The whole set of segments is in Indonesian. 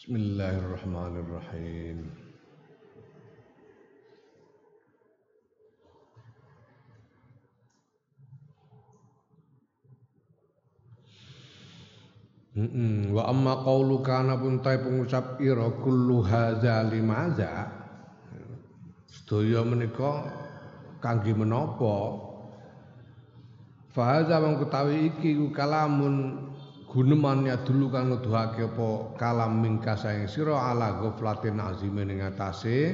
Bismillahirrahmanirrahim. Wa amma qaulu kana pun ta pengucap ira kullu hadza limaza sedaya menika kangge menapa fa hadza mung ketawi iki ku kalamun gunemannya dulu kang nuduhake apa kalam mingka saing sira ala ghaflatin azimin ing atase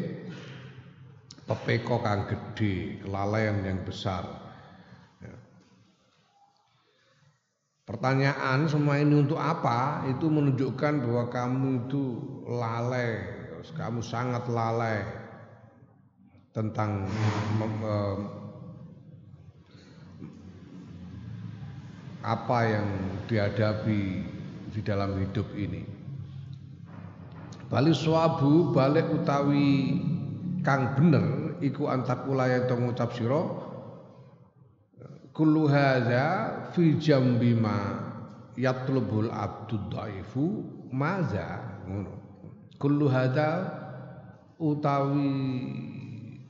pepeko kang gedhe kelalaian yang besar. Pertanyaan semua ini untuk apa? Itu menunjukkan bahwa kamu itu lalai, kamu sangat lalai tentang apa yang dihadapi di dalam hidup ini. Bali swabu balik utawi kang bener iku antakula yen ngucap sira kullu hadza fi jambi ma yatlubul abdu dhaifu maza ngono. Kullu hadza utawi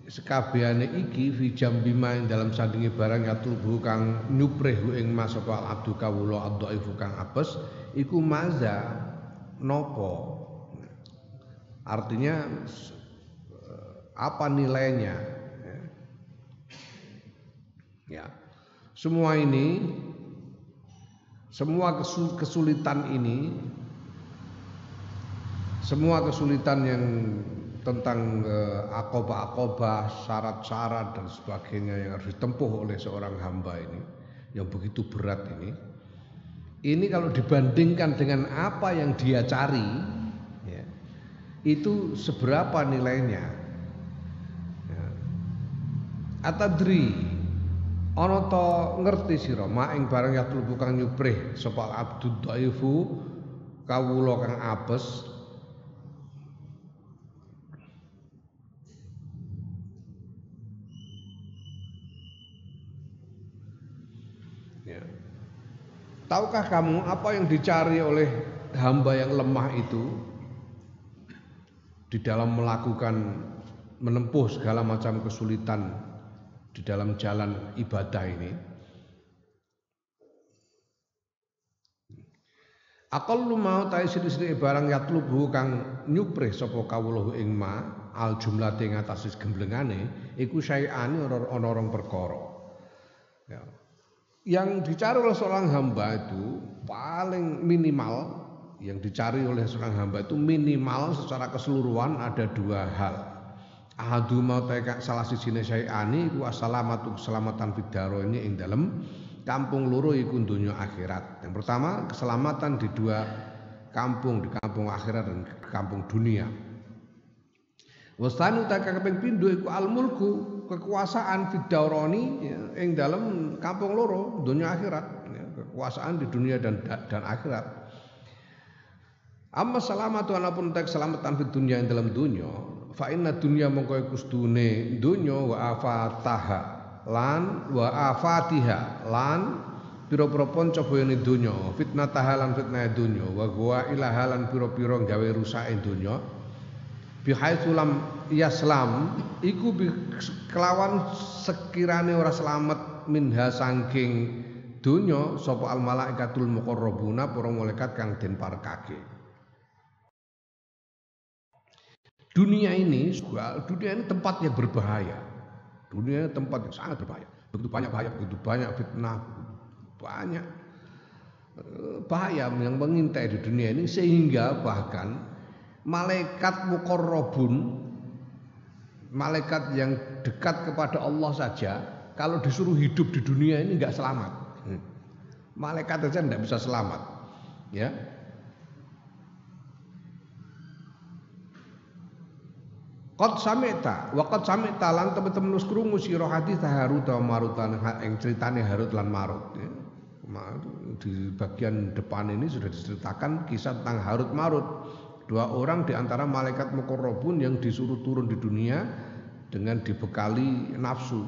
sekabehane iki fi jambi ma ing dalam sandinge barang yatlubu kang nyuprehu ing masapa abdu kawula dhaifu kang apes iku maza nopo. Artinya apa nilainya? Ya. Semua ini, semua kesulitan ini, semua kesulitan yang tentang akobah-akobah, syarat-syarat dan sebagainya yang harus ditempuh oleh seorang hamba ini, yang begitu berat ini kalau dibandingkan dengan apa yang dia cari, ya, itu seberapa nilainya? Ya. Atadri ana ta ngerti sira mak ing barang yatlubu kang nyuprih sapa abdu dhaifu kawula kang apes ya. Tahukah kamu apa yang dicari oleh hamba yang lemah itu di dalam melakukan menempuh segala macam kesulitan di dalam jalan ibadah ini? Aqallu mau ta sithik-sithik barang yatlubu kang nyuprih sapa kawula ing ma al jumlah ing atas gemblengane iku syai'ane ana rong perkara. Ya. Yang dicari oleh seorang hamba itu paling minimal, yang dicari oleh seorang hamba itu minimal secara keseluruhan ada dua hal. Ahadu mau teka salah sijine syai'ani iku assalamatu keselamatan fidaro ini ing dalem kampung loro iku donya akhirat. Yang pertama keselamatan di dua kampung, di kampung akhirat dan kampung dunia. Wasanu teka kaping pindho iku al mulku kekuasaan fidauroni ya, ing dalem kampung loro donya akhirat, ya, kekuasaan di dunia dan akhirat. Amma salamatu anapun tek selamatan di dunia ing dalam dunia fa inna dunya mongko kustune dunya wa afataha lan wa afatiha lan pira-pira panca bayane dunya fitnataha lan fitnah dunya wa gua ilaha lan pira-pira gawe rusake dunya bihaitsulam yaslam iku kelawan sekirane ora selamat minha saking dunya sapa al malaikatul muqarrabuna para malaikat kang den parekake. Dunia ini tempat yang berbahaya. Dunia ini tempat yang sangat berbahaya. Begitu banyak bahaya, begitu banyak fitnah, banyak bahaya yang mengintai di dunia ini sehingga bahkan malaikat muqarrabun, malaikat yang dekat kepada Allah saja, kalau disuruh hidup di dunia ini enggak selamat. Malaikat saja enggak bisa selamat. Ya. Qad sami'ta wa qad sami'ta lan temen-temen wis krungu sira hadis Harut wa Marut lan ing critane Harut lan Marut ya. Di bagian depan ini sudah diceritakan kisah tentang Harut Marut, dua orang di antara malaikat muqarrabun yang disuruh turun di dunia dengan dibekali nafsu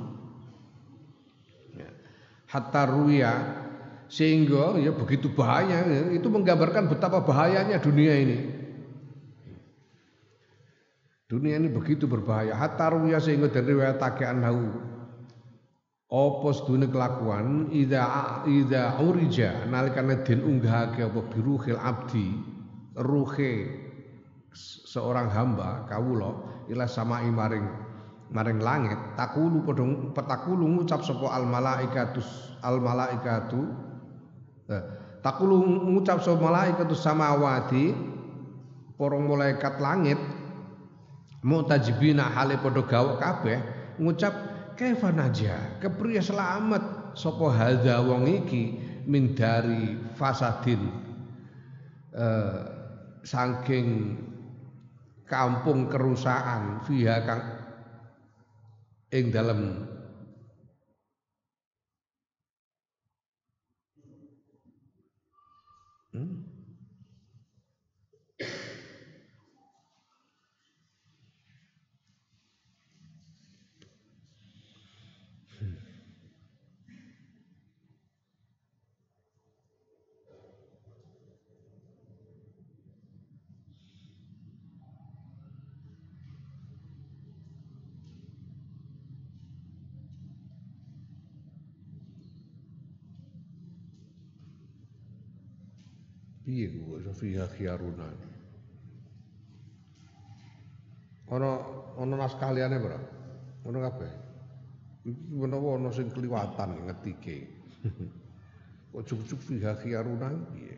ya. Hatta ruya sehingga ya begitu bahaya ya, itu menggambarkan betapa bahayanya dunia ini. Dunia ini begitu berbahaya. Hatta ruya sehingga dari riwayatake anhu apa sedune kelakuan ida urija nalikane den unggahake apa biruhil abdi ruhe seorang hamba kawula ila samai maring langit takulu padha ngucap sapa al malaikatu takulu ngucap sapa malaikatu samawati para malaikat langit mutajibina hale padha gawok kabeh ngucap kaifa naja kepriye selamat sapa hadza wong iki min dari fasadin saking kampung kerusakan fiha kang ing dalem piye ku fiha khiyaruna ana naskah liyane ora ono kabeh iki menawa ana sing kliwatan ngetike kok juk-juk fiha khiyaruna piye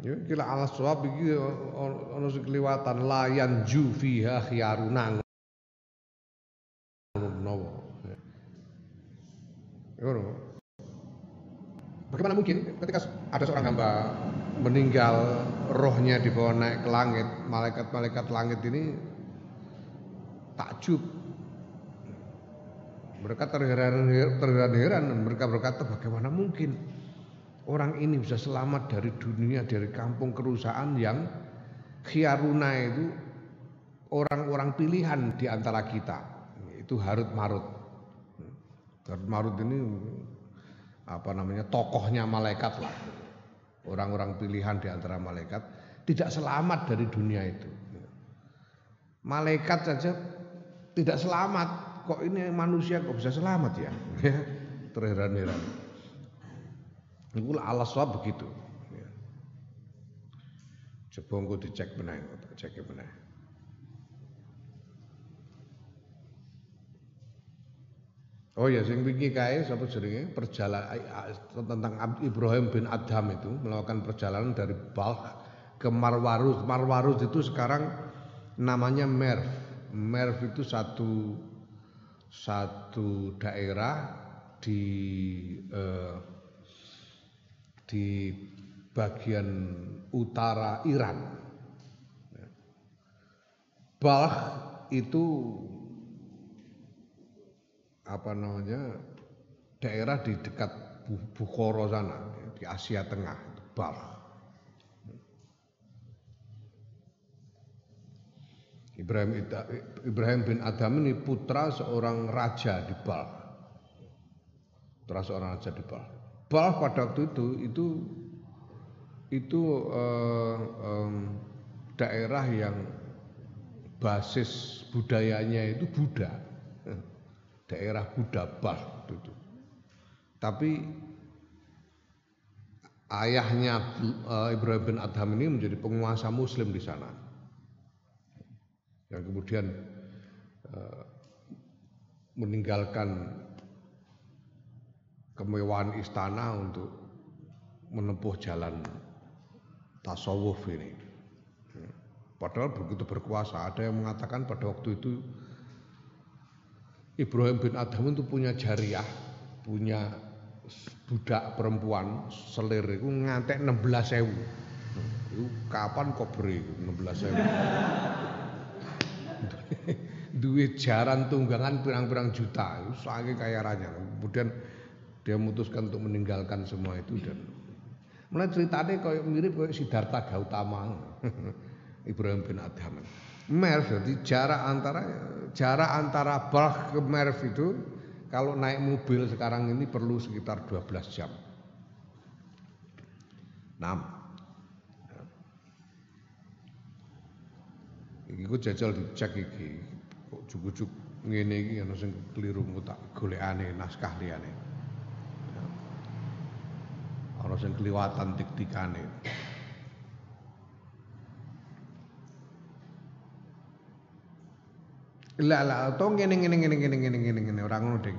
ya kira alas suwab iki ana sing kliwatan layan ju fiha khiyaruna bagaimana mungkin ketika ada seorang hamba meninggal rohnya dibawa naik ke langit malaikat-malaikat langit ini takjub mereka terheran-heran mereka berkata bagaimana mungkin orang ini bisa selamat dari dunia dari kampung kerusakan yang khiyaruna itu orang-orang pilihan di antara kita itu Harut Marut ini apa namanya tokohnya malaikat lah orang-orang pilihan di antara malaikat tidak selamat dari dunia itu malaikat saja tidak selamat kok ini manusia kok bisa selamat ya terheran-heran itu alas swab begitu coba engko dicek meneh cek meneh. Oh ya, sing wingi kae sapa jenenge perjalanan tentang Ibrahim bin Adham itu melakukan perjalanan dari Balkh ke Marwaruz. Marwaruz itu sekarang namanya Merv. Merv itu satu daerah di bagian utara Iran. Balkh itu apa namanya daerah di dekat Bukhara sana di Asia Tengah Balkh. Ibrahim bin Adham ini putra seorang raja di Balkh. Putra seorang raja di Balkh. Balkh pada waktu itu daerah yang basis budayanya itu Buddha. Daerah Buddha Balkh itu. Tapi ayahnya Ibrahim bin Adham ini menjadi penguasa Muslim di sana. Yang kemudian meninggalkan kemewahan istana untuk menempuh jalan tasawuf ini. Padahal begitu berkuasa, ada yang mengatakan pada waktu itu Ibrahim bin Adham itu punya jariyah, punya budak perempuan selir itu ngantek 16.000. Itu kapan kok beri 16.000? Duit jaran tunggangan pirang-pirang juta, itu saking kaya raya. Kemudian dia memutuskan untuk meninggalkan semua itu dan mulai ceritanya kayak mirip kayak Siddhartha Gautama. Ibrahim bin Adham. Merv jadi jarak antara Balkh ke Merv itu kalau naik mobil sekarang ini perlu sekitar 12 jam. Iki ku jajal dicek iki. Kok juk-juk ngene iki ana sing keliru tak golekane naskah liyane. Ana sing kliwatan tik-tikane. La to ngene ora ngono Ding.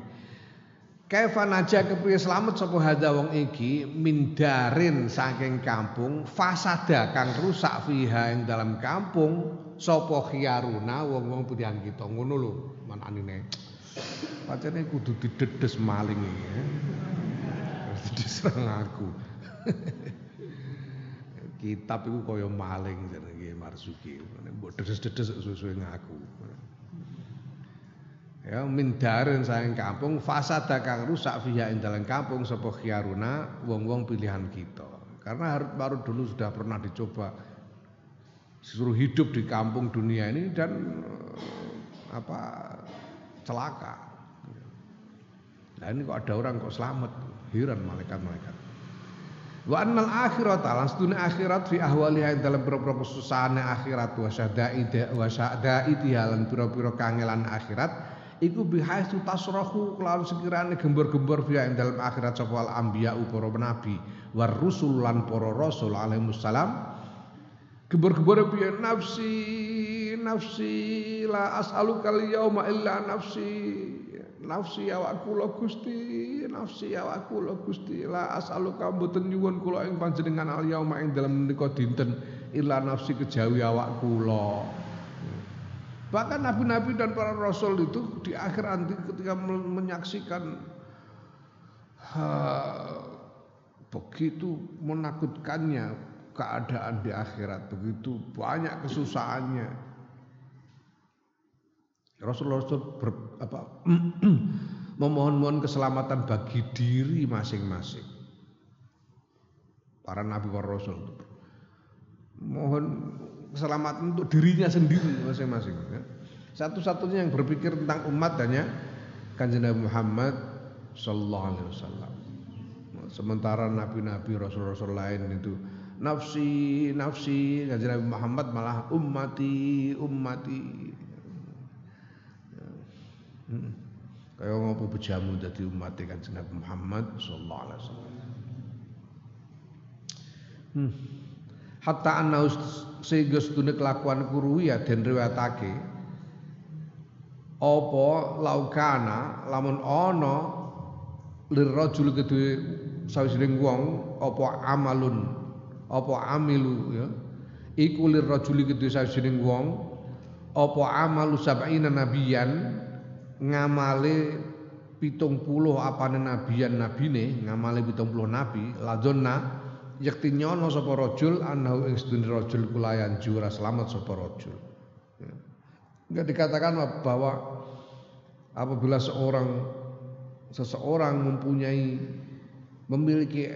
Kaifa naja kepriye slamet sapa hadza wong iki mindarin saking kampung fasada kang rusak fiha ing dalam kampung sapa khiyaruna wong-wong pilihan kita ngono lho mananine. Pacene kudu didedes maling iki. Diserang aku. Kitab iku kaya maling jenenge Marzuki. Mbok dedes-dedes suwe-suwe ngaku. Ya mindarin saking kampung fasada kang rusak fiha ing dalam kampung sapa khiyaruna wong-wong pilihan kita. Karena baru dulu sudah pernah dicoba disuruh hidup di kampung dunia ini dan celaka. Nah ini kok ada orang kok selamat, heran malaikat-malaikat. Wa annal akhirata lan sedune akhirat fi ahwaliha dalam pira-pira kesusahane akhirat wa syada'i lan pira-pira kangelan akhirat iku bihaisu tasrahu kelawan sekirane gembor-gembor fiha ing dalam akhirat sapa al anbiya para nabi war rusul lan para rasul alaihi salam gembor-gembor piye nafsi la as'aluka al-yauma illa nafsi awakku lho Gusti la as'aluka mboten nyuwun kula ing panjenengan al-yauma ing dalem menika dinten illa nafsi kejawi awakku lho. Bahkan nabi-nabi dan para rasul itu di akhir nanti ketika menyaksikan begitu menakutkannya keadaan di akhirat, begitu banyak kesusahannya. Rasul-rasul memohon-mohon keselamatan bagi diri masing-masing. Para nabi para rasul mohon keselamatan untuk dirinya sendiri masing-masing. Satu-satunya yang berpikir tentang umat hanya Kanjeng Nabi Muhammad sallallahu alaihi wasallam. Sementara nabi-nabi rasul-rasul lain itu nafsi, Kanjeng Nabi Muhammad malah ummati. Kayak ngopo bejamu dadi umat Kanjeng Nabi Muhammad sallallahu alaihi wasallam. Hatta anna sehingga sedune kelakuan kuruwi ya den riwayatake apa laukana lamun ana lirrajul kedue sawijining wong apa amilu ya iku lirrajul kedue sawijining wong apa amalu sab'ina nabiyan ngamale 70 apane nabiyan nabine ngamale 70 nabi ladonna yakti nyono sapa rajul annahu ing sedune rajul kulayan jura selamat sapa rajul. Enggak dikatakan bahwa apabila seseorang memiliki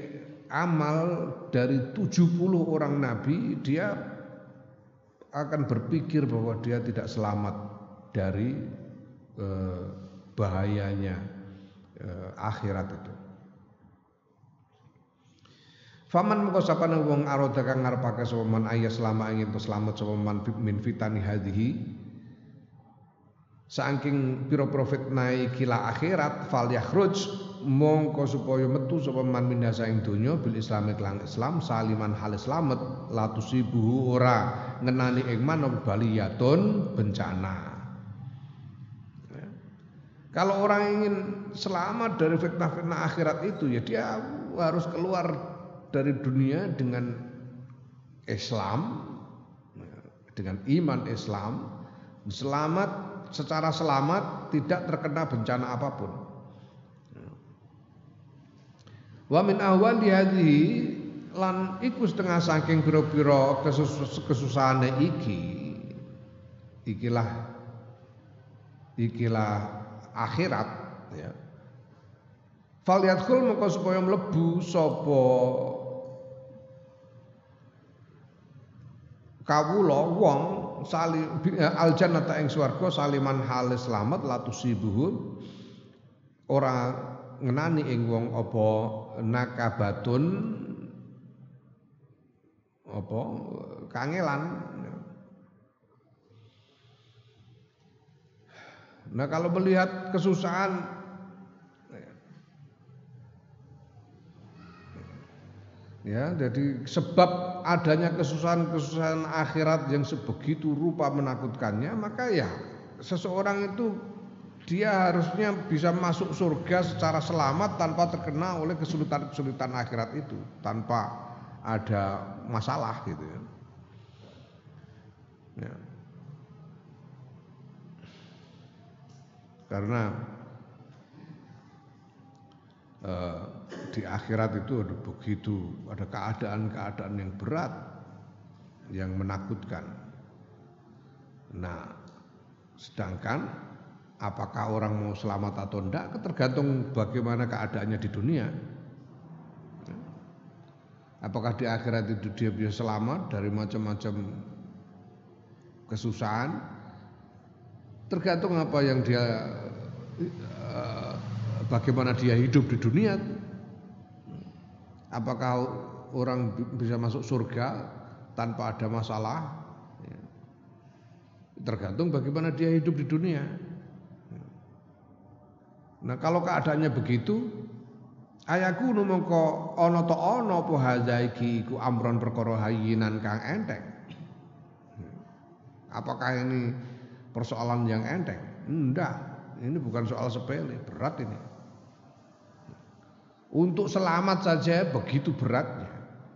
amal dari 70 orang nabi, dia akan berpikir bahwa dia tidak selamat dari bahayanya akhirat itu. Faman mengko sapane wong aroda kang ngarepake sapa man ayas selama ingin to selamat sapa man min fitani hadhihi saking pira-pira fitnah kila akhirat fal yakhruj mongko supaya metu sapa man minha saing donya bil islami kelang Islam saliman hal slamet la tusibuhu ora ngenani ing man baliyatun bencana. Kalau orang ingin selamat dari fitnah-fitnah akhirat itu ya dia harus keluar dari dunia dengan Islam, dengan iman Islam, secara selamat tidak terkena bencana apapun. Wa min ahwali hadhihi lan iku setengah saking pira-pira kesusahane ikilah akhirat ya. Fal yadkhul maka supaya mlebu sapa kawula wong aljannata ing swarga saliman hal slamet latusibuhun ora ngenani ing wong apa nakabatun apa kangelan. Nah kalau melihat kesusahan ya, jadi sebab adanya kesusahan-kesusahan akhirat yang sebegitu rupa menakutkannya, maka ya seseorang itu dia harusnya bisa masuk surga secara selamat tanpa terkena oleh kesulitan-kesulitan akhirat itu, tanpa ada masalah gitu ya. Ya. Karena di akhirat itu ada keadaan-keadaan yang berat, yang menakutkan. Nah, sedangkan apakah orang mau selamat atau enggak tergantung bagaimana keadaannya di dunia. Apakah di akhirat itu dia bisa selamat dari macam-macam kesusahan, tergantung apa yang dia bagaimana dia hidup di dunia. Apakah orang bisa masuk surga tanpa ada masalah, tergantung bagaimana dia hidup di dunia. Nah kalau keadaannya begitu, ayaku mongko ana ta ana apa hadza iki iku amron perkara hayyinan kang enteng. Apakah ini persoalan yang enteng? Enggak, ini bukan soal sepele, berat ini. Untuk selamat saja begitu beratnya.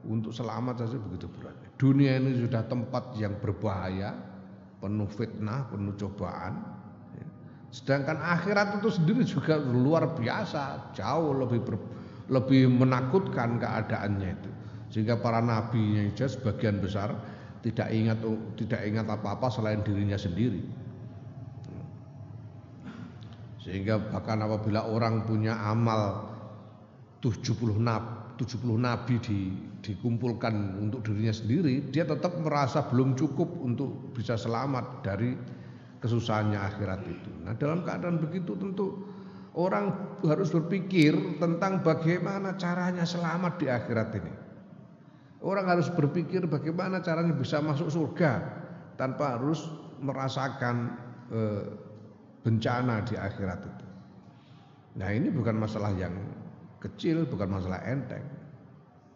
Untuk selamat saja begitu beratnya. Dunia ini sudah tempat yang berbahaya, penuh fitnah, penuh cobaan. Sedangkan akhirat itu sendiri juga luar biasa, jauh lebih menakutkan keadaannya itu. Sehingga para nabinya saja sebagian besar tidak ingat apa-apa selain dirinya sendiri. Sehingga bahkan apabila orang punya amal 70 nabi dikumpulkan untuk dirinya sendiri, dia tetap merasa belum cukup untuk bisa selamat dari kesusahannya akhirat itu. Nah dalam keadaan begitu tentu orang harus berpikir tentang bagaimana caranya selamat di akhirat ini. Orang harus berpikir bagaimana caranya bisa masuk surga tanpa harus merasakan bencana di akhirat itu. Nah ini bukan masalah yang kecil, bukan masalah enteng.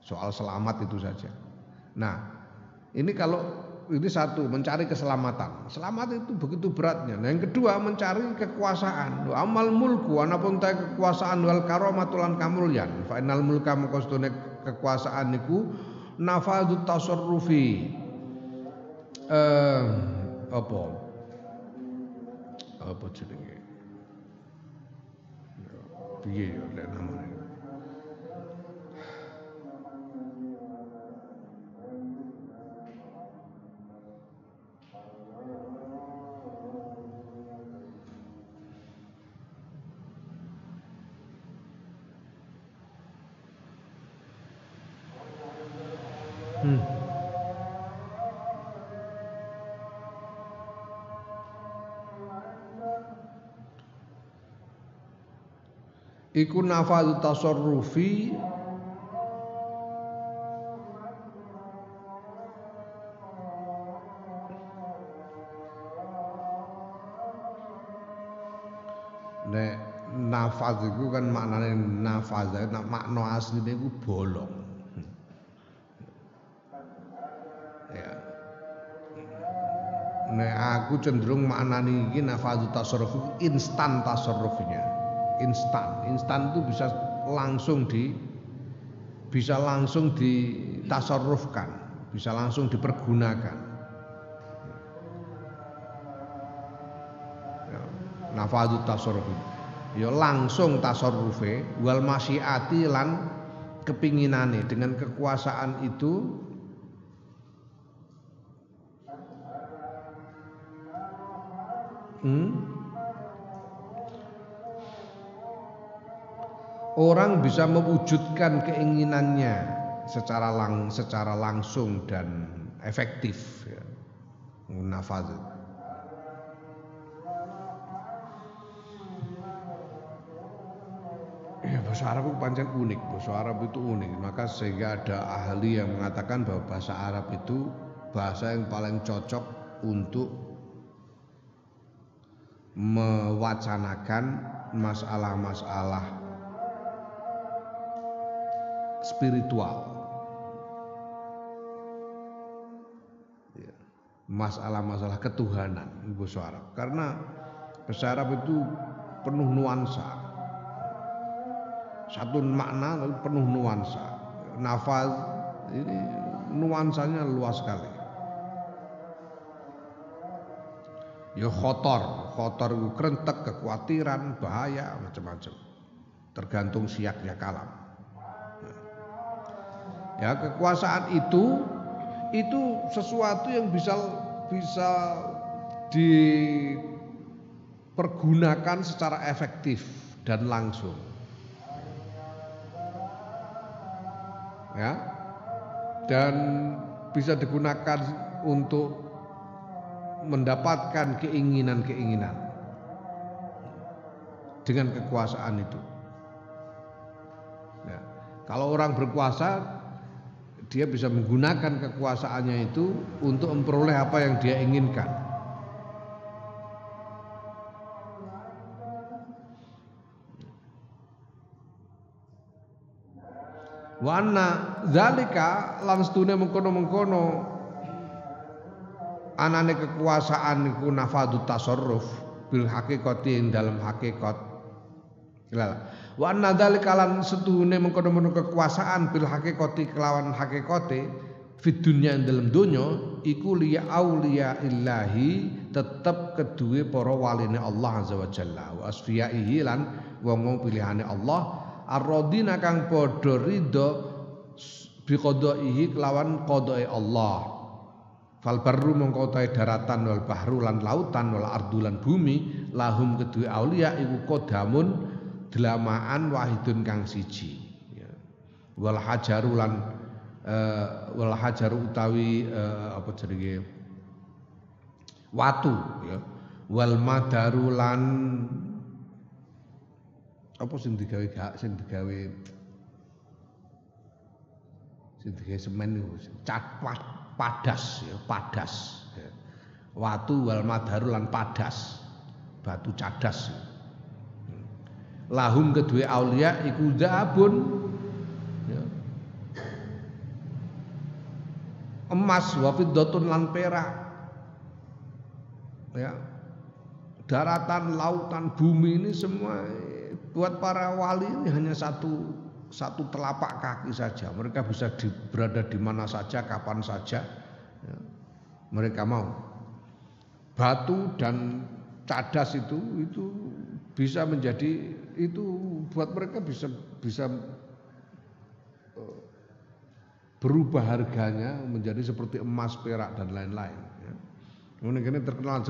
Soal selamat itu saja. Nah, ini kalau ini satu, mencari keselamatan. Selamat itu begitu beratnya. Nah, yang kedua mencari kekuasaan. Amal mulku anapun ta kekuasaan wal karamatul lan kamulyan. Fa innal mulka maqsudune kekuasaan niku nafadut tasarrufi. Apa jenenge? Piye yo lek namane. Iku nafadhu tasarrufi nek nafaz iku kan maknane nafaza, makna asline iku bolong. Ya. Nek aku cenderung maknani iki nafadhu tasarruf instan tasarrufnya. Instan itu bisa langsung ditasarrufkan, bisa langsung dipergunakan. Ya, nafadhu tasarruf. Ya langsung tasarrufe wal masyiati lan kepinginane dengan kekuasaan itu orang bisa mewujudkan keinginannya secara langsung dan efektif ya. Nafadz. Ya bahasa Arab itu pancen unik, bahasa Arab itu unik. Maka sehingga ada ahli yang mengatakan bahwa bahasa Arab itu bahasa yang paling cocok untuk mewacanakan masalah-masalah spiritual, masalah-masalah ketuhanan bahasa Arab. Karena bahasa Arab itu penuh nuansa, satu makna tapi penuh nuansa. Nafaz ini nuansanya luas sekali. Ya khotor itu kerentek, kekhawatiran, bahaya, macam-macam. Tergantung siaknya kalam. Ya, kekuasaan itu sesuatu yang bisa dipergunakan secara efektif dan langsung. Ya. Dan bisa digunakan untuk mendapatkan keinginan-keinginan dengan kekuasaan itu. Ya. Kalau orang berkuasa, dia bisa menggunakan kekuasaannya itu untuk memperoleh apa yang dia inginkan. Wa anna zalika lan stune mengkono-mengkono anane kekuasaan iku nafadu tasarruf bil haqiqati ing dalam hakikat. Wa anna dzalika lan setuhune mengkono-mengkono kekuasaan bil haqiqati kelawan hakikate fid dunya ing dalam donya iku liya auliya illahi tetep keduwe para waline Allah azza wa jalla wa asfiyaihi lan wong-wong pilihane Allah ar-radina kang padha ridho bi qadaihi kelawan qadae Allah. Fal barru mongko utahe daratan wal bahru lan lautan wal ardu lan bumi lahum kedue aulia iku qadamun delamaan wahidun kang siji ya. Wal hajaru utawi apa jenenge watu ya. Wal madaru lan apa sing digawe semen niku padas ya, padas ya. Watu wal madharu lan padas, batu cadas ya. Lahum kedue aulia iku dzabun ya. Emas wa fiddatun lan perak ya. Daratan, lautan, bumi ini semua buat para wali ini hanya satu telapak kaki saja. Mereka bisa berada di mana saja, kapan saja ya, mereka mau. Batu dan cadas itu bisa menjadi, itu buat mereka bisa berubah harganya menjadi seperti emas, perak dan lain-lain ya. Ini terkenal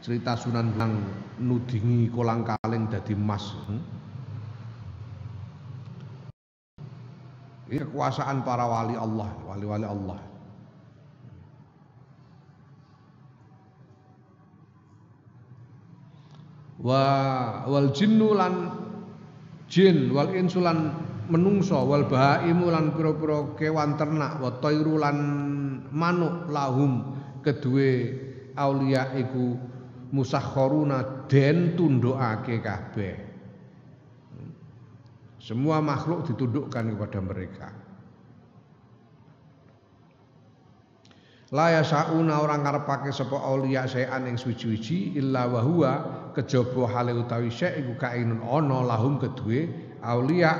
cerita Sunan Bonang nudingi kolang kaling dadi emas. Ini kekuasaan para wali Allah, wali-wali Allah. Wal jinnu lan jin wal insulan menungso wal bahaimu lan pira-pira kewan ternak wa tairu lan manuk lahum kedue aulia iku musakharuna den tundukake kabeh. Semua makhluk ditundukkan kepada mereka. La yasauna orang ngarepake sapa auliya sayan ing suwi-wiji illa wa huwa kejaba hale utawi syai iku kainun ana lahum kedue auliya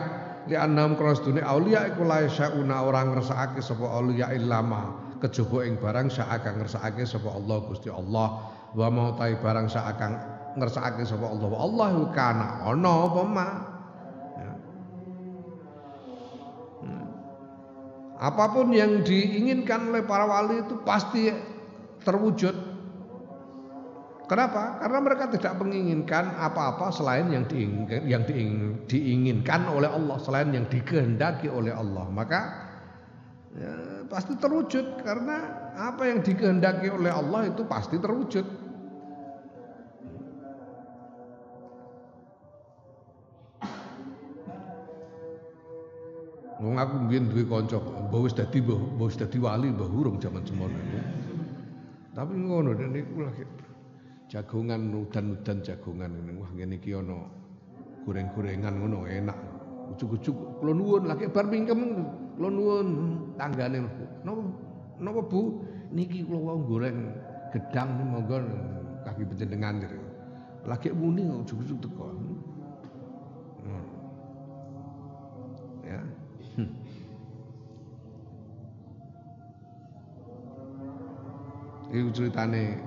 li annam krasdune auliya iku la yasauna orang ngersakake sapa auliya illa ma kejaba ing barang saaka ngersakake sapa Allah Gusti Allah wa mau tai barang saaka ngersakake sapa Allah Allahu kana ana apa ma. Apapun yang diinginkan oleh para wali itu pasti terwujud. Kenapa? Karena mereka tidak menginginkan apa-apa selain yang diinginkan oleh Allah, selain yang dikehendaki oleh Allah. Maka ya, pasti terwujud karena apa yang dikehendaki oleh Allah itu pasti terwujud. aku mbiyen duwe kanca, mbah wis dadi wali, mbah urung jaman semono. Tapi ngono niku lagi jagongan udan-udan jagongan ngene. Wah ngene iki ana goreng-gorengan ngono enak. Ujug-ujug kula nuwun lagi bar mingkem kula nuwun tanggane. Napa Bu? Niki kula wau goreng gedang monggo kaki panjenengan. Lagi muni ujug-ujug teko. Ya. Iku ceritane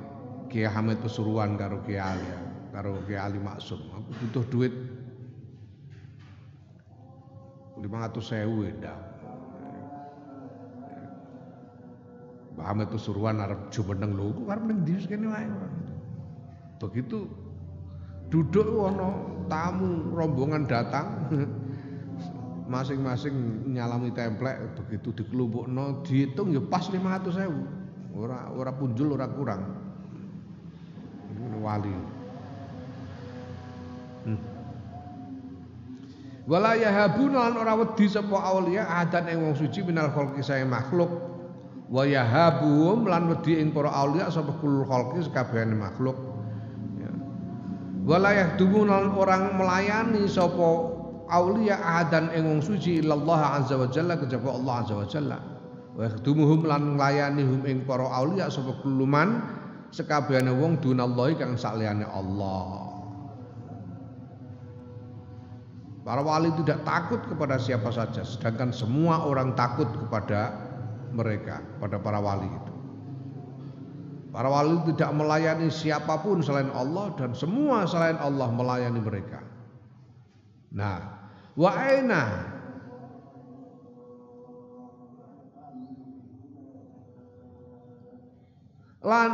Kiai Hamid Pasuruan karo Kiai Ali Maksum. Aku butuh duit 500.000 ndak. Mbah Hamid Pasuruan arep jumeneng lho, arep ning ndi kene wae. Begitu duduk ana tamu rombongan datang masing-masing nyalami templek, begitu dikelumpukno dihitung ya pas 500.000. Ora punjul ora kurang. Ini wali. Wala yahabuna lan ora wedi sapa auliya adan ing wong suci minal khalqi sae makhluk. Wa yahabuhum lan wedi ing para auliya sapa kulul khalqi sakabehane makhluk. Ya. Wala yahdumun lan orang melayani sapa auliya adan ing wong suci illallah azza wa jalla kejaba Allah azza wa jalla. Wa yakhdumuhum lan nglayani hum ing para auliya sapa kuluman sekabehane wong dunallahi kang sakliyane Allah. Para wali tidak takut kepada siapa saja, sedangkan semua orang takut kepada mereka, pada para wali itu. Para wali tidak melayani siapapun selain Allah dan semua selain Allah melayani mereka. Nah, wa aina lan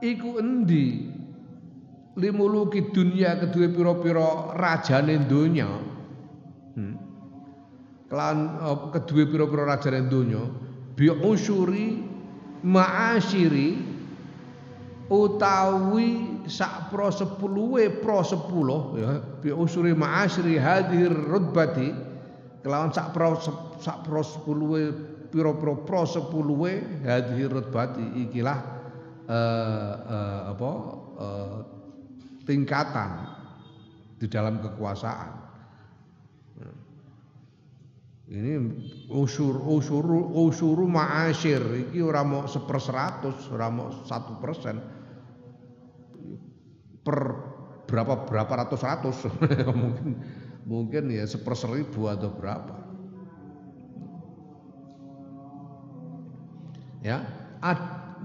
iku endi limuluki dunia kedua pira-pira rajane donya. Kelan kedua pira-pira rajane donya bi usuri ma'asyiri utawi sak pro 10 pro 10 ya bi usuri ma'asyiri hadhir rutbati kelawan sak pro 10 pira-pira pro 10 hadhir rutbati ikilah tingkatan di dalam kekuasaan. Ini usuru ma'asyir iki ora mau 1/100, ora mau 1% per berapa ratus mungkin ya 1/1000 atau berapa. Ya,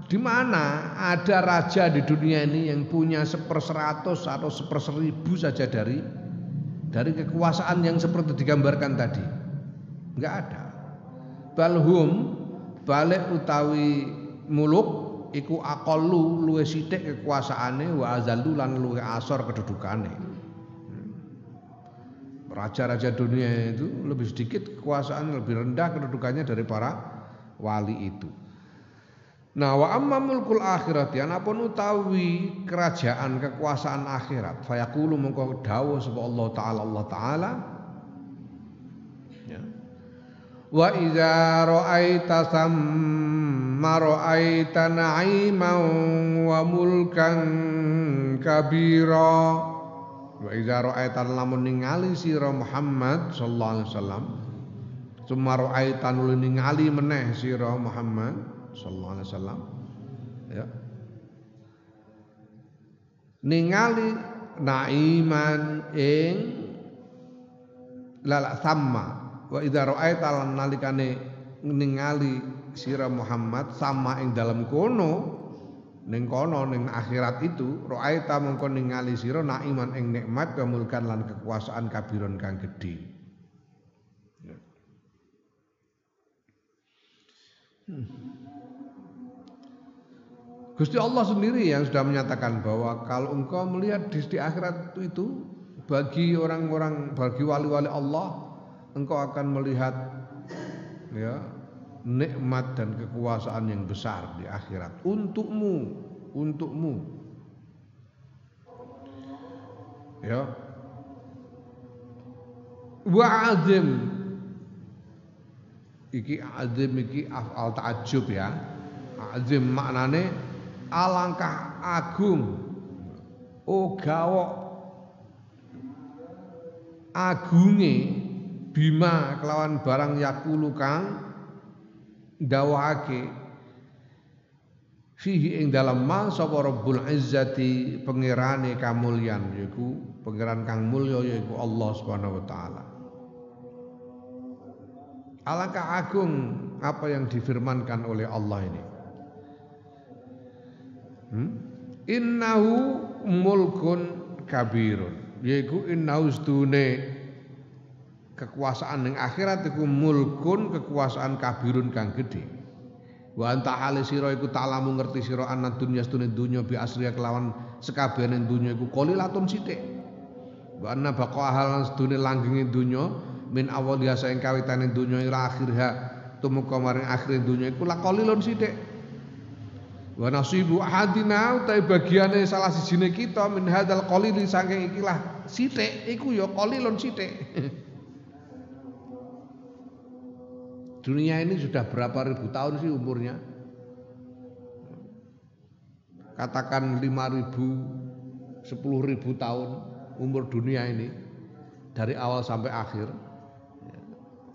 di mana ada raja di dunia ini yang punya 1/100 atau 1/1000 saja dari kekuasaan yang seperti digambarkan tadi? Enggak ada. Balhum balik utawi muluk iku aqallu luwih sithik kekuasaane wa azallu lan luwih asor kedudukane. Raja-raja dunia itu lebih sedikit kekuasaan, lebih rendah kedudukannya dari para wali itu. Nah, wa amma mulkul akhirati anapun utawi kerajaan kekuasaan akhirat fayaqulu mongko dawuh sapa Allah taala ya. Wa idza ra'aita samma ra'aita na'iman wa mulkan kabira. Wa idza ra'aita lamun ningali sira Muhammad sallallahu alaihi wasallam summa ra'aita ningali meneh sira Muhammad sallallahu alaihi wasallam ya ningali naiman ing lala sama wa idza ra'aita lan nalikane ningali sira Muhammad sama ing dalam kono ning akhirat itu ra'aita mengko ningali sira naiman ing nikmat wa mulkan lan kekuasaan kabiron kang gedhe. Gusti Allah sendiri yang sudah menyatakan bahwa kalau engkau melihat di akhirat itu bagi orang-orang, bagi wali-wali Allah, engkau akan melihat ya nikmat dan kekuasaan yang besar di akhirat untukmu. Ya. Wa azim iki azim iki af'al ta'ajjub ya. Azim maknane alangkah agung. Oh gawok agunge bima kelawan barang yakulu kang dawuhake fihi ing dalam ma sapa Rabbul Izzati pangerane kamulyan yaiku pangeran kang mulya yaiku Allah Subhanahu wa taala. Alangkah agung apa yang difirmankan oleh Allah ini. Innahu mulkun kabirun, yaiku innahu sedune kekuasaan ning akhirat iku mulkun kekuasaan kabirun kang gedhe. Wa anta hale sira iku ta'lamu ngerti sira ana dunya sedune dunya bi asriya kelawan sekabehane dunya iku qalilatun sithik. Wa anna baqa halan sedune langgenge dunya min awal biasa ing kawitane dunya ila akhirha tumeka maring akhire dunya iku laqalilun sithik. Wa nasibu ahadina utahe bagiane salah sijine kita min hadzal qalili saking ikilah sithik iku ya qalilun sithik. Dunia ini sudah berapa ribu tahun sih umurnya? Katakan 5.000, 10.000 tahun umur dunia ini dari awal sampai akhir.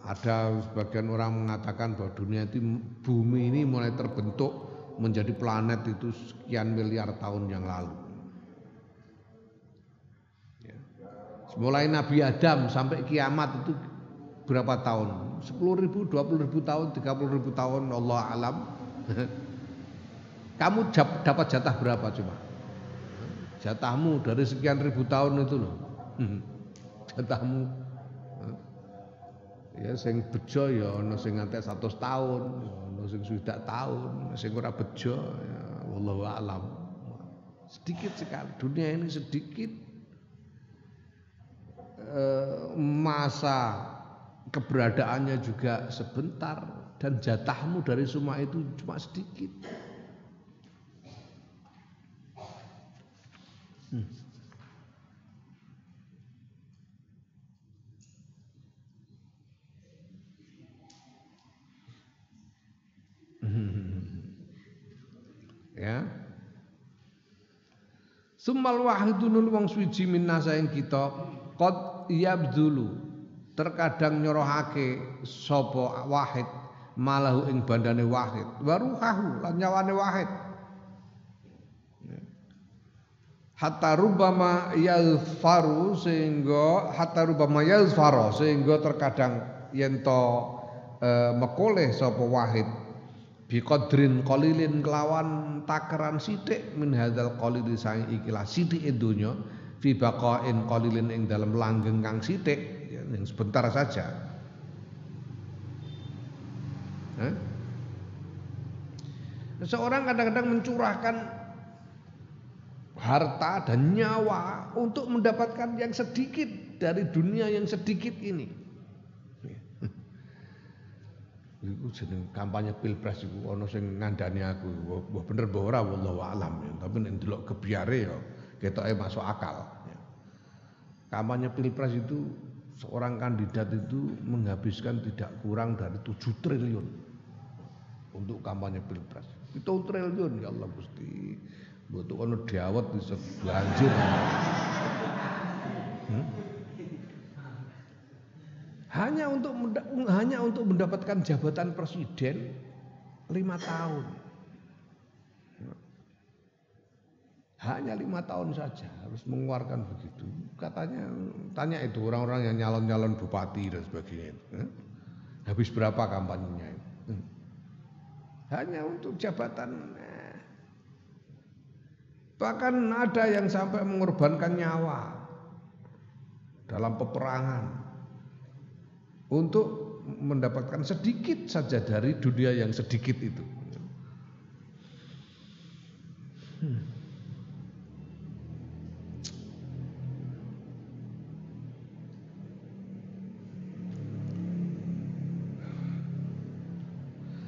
Ada sebagian orang mengatakan bahwa dunia itu bumi ini mulai terbentuk menjadi planet itu sekian miliar tahun yang lalu. Mulai Nabi Adam sampai kiamat itu berapa tahun? 10.000, 20.000 tahun, 30.000 tahun, Allah alam. Kamu dapat jatah berapa coba? Jatahmu dari sekian ribu tahun itu loh. Jatahmu. Ya sing bejo ya ana sing nganti 100 tahun, ana sing swidak tahun, sing ora bejo ya wallahu alam. Sedikit sekali dunia ini sedikit masa keberadaannya juga sebentar dan jatahmu dari semua itu cuma sedikit. Ya. Summal wahidunul wong suci minna saing kita qad yabdulu terkadang nyorohake sapa wahid malahu ing bandane wahid wa ruhahu lan nyawane wahid hatta rubama yazfaru sehingga terkadang yen to mekoleh sapa wahid biqadrin qalilin kelawan takaran sithik min hadzal qalili sang ikilah sithike donya fi baqain qalilin ing dalam langgeng kang sithik yang sebentar saja. Seorang kadang-kadang mencurahkan harta dan nyawa untuk mendapatkan yang sedikit dari dunia yang sedikit ini. Iku jeneng kampanye pilpres iku ana sing ngandani aku, mbah bener mbah ora wallahu alam ya. Tapi nek ndelok gebyare ya ketoke masuk akal. Kampanye pilpres itu seorang kandidat itu menghabiskan tidak kurang dari 7 triliun untuk kampanye pilpres. 7 triliun ya Allah Gusti. Mboten ono dawet bisa banjir. Hanya untuk mendapatkan jabatan presiden 5 tahun. Hanya 5 tahun saja harus mengeluarkan begitu. Katanya tanya itu orang-orang yang nyalon-nyalon bupati dan sebagainya. Habis berapa kampanyenya itu? Hanya untuk jabatan. Bahkan ada yang sampai mengorbankan nyawa dalam peperangan untuk mendapatkan sedikit saja dari dunia yang sedikit itu.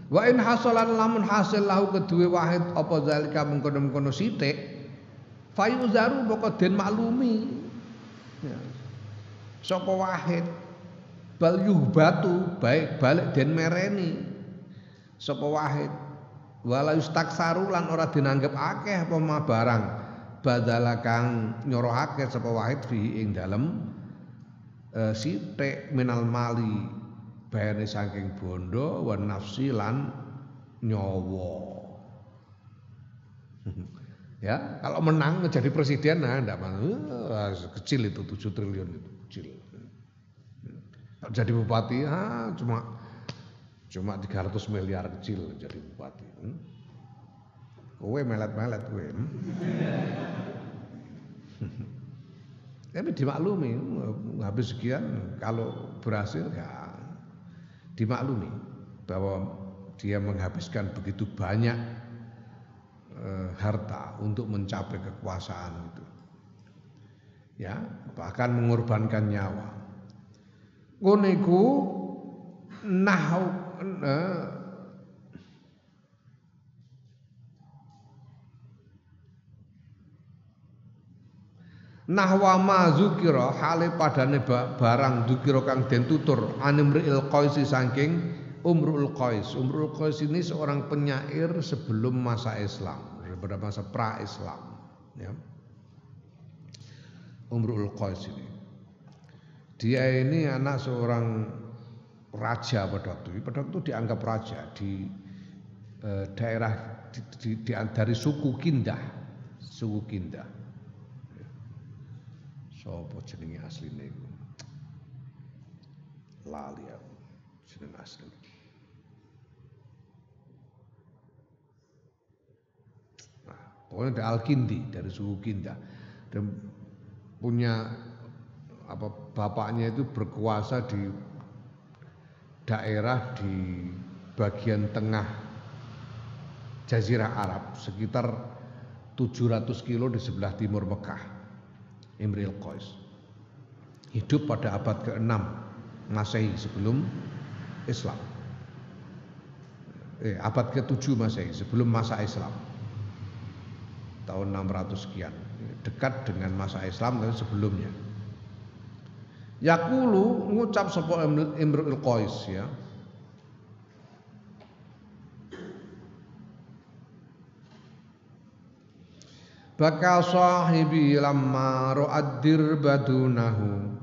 Wa in hasalan lamun hasil lahu kedue wahid apa zalika mengkono-mengkono sithik fayuzaru moko den maklumi ya. Sapa wahid bal yuhbatu baik balik den mereni sapa wahid wala yustaksaru lan ora dinanggep akeh apa barang badala kang nyorohake sapa wahid fi ing dalem sithik minal mali bayane saking bondo wa nafsi lan nyawa. Ya, kalau menang menjadi presiden nah enggak kecil itu 7 triliun itu kecil. Kalau jadi bupati cuma 300 miliar kecil jadi bupati. Kowe melet-melet kowe. Tapi dimaklumi habis sekian kalau berhasil ya dimaklumi bahwa dia menghabiskan begitu banyak harta untuk mencapai kekuasaan itu, ya bahkan mengorbankan nyawa. Ngono iku nahwa ma zukira hale padane barang zukira kang den tutur animril qaisi saking Umrul Qais. Umrul Qais ini seorang penyair sebelum masa Islam, pada masa pra-Islam. Ya. Umrul Qais ini, dia ini anak seorang raja pada waktu itu. Pada waktu itu dianggap raja di daerah dari suku Kindah, suku Kindah. Sopo jenenge asline iku? Lali aku jeneng asli. Pokoknya ada Al-Kindi dari suku Kindah dan punya bapaknya itu berkuasa di daerah di bagian tengah Jazirah Arab sekitar 700 kilo di sebelah timur Mekah. Imrul Qais hidup pada abad ke-6 Masehi sebelum Islam. Abad ke-7 Masehi sebelum masa Islam. Tahun 600 sekian, dekat dengan masa Islam dan sebelumnya. Yaqulu ngucap sapa Imrul Qais ya. Baka sahibi lamma ra'addir badunahu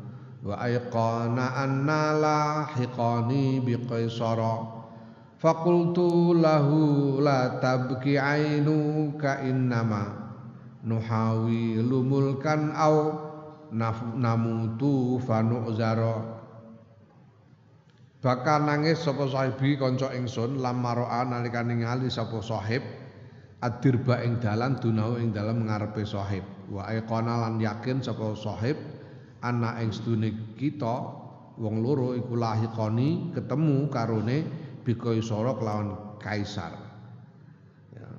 wa ayqana anna lahiqani biqaisara faqultu lahu la tabki ainuka innama nuhawilu mulkan au namutu fanu'zara. Bakal nangis sapa sahibi kanca ingsun lamaroa nalikane ngali sapa sahib adirba ing dalan dunau ing dalem ngarepe sahib wa aiqana lan yakin sapa sahib ana ing sedune kita wong loro iku lahiqani ketemu karone Bikaisara lawan kaisar. Ya.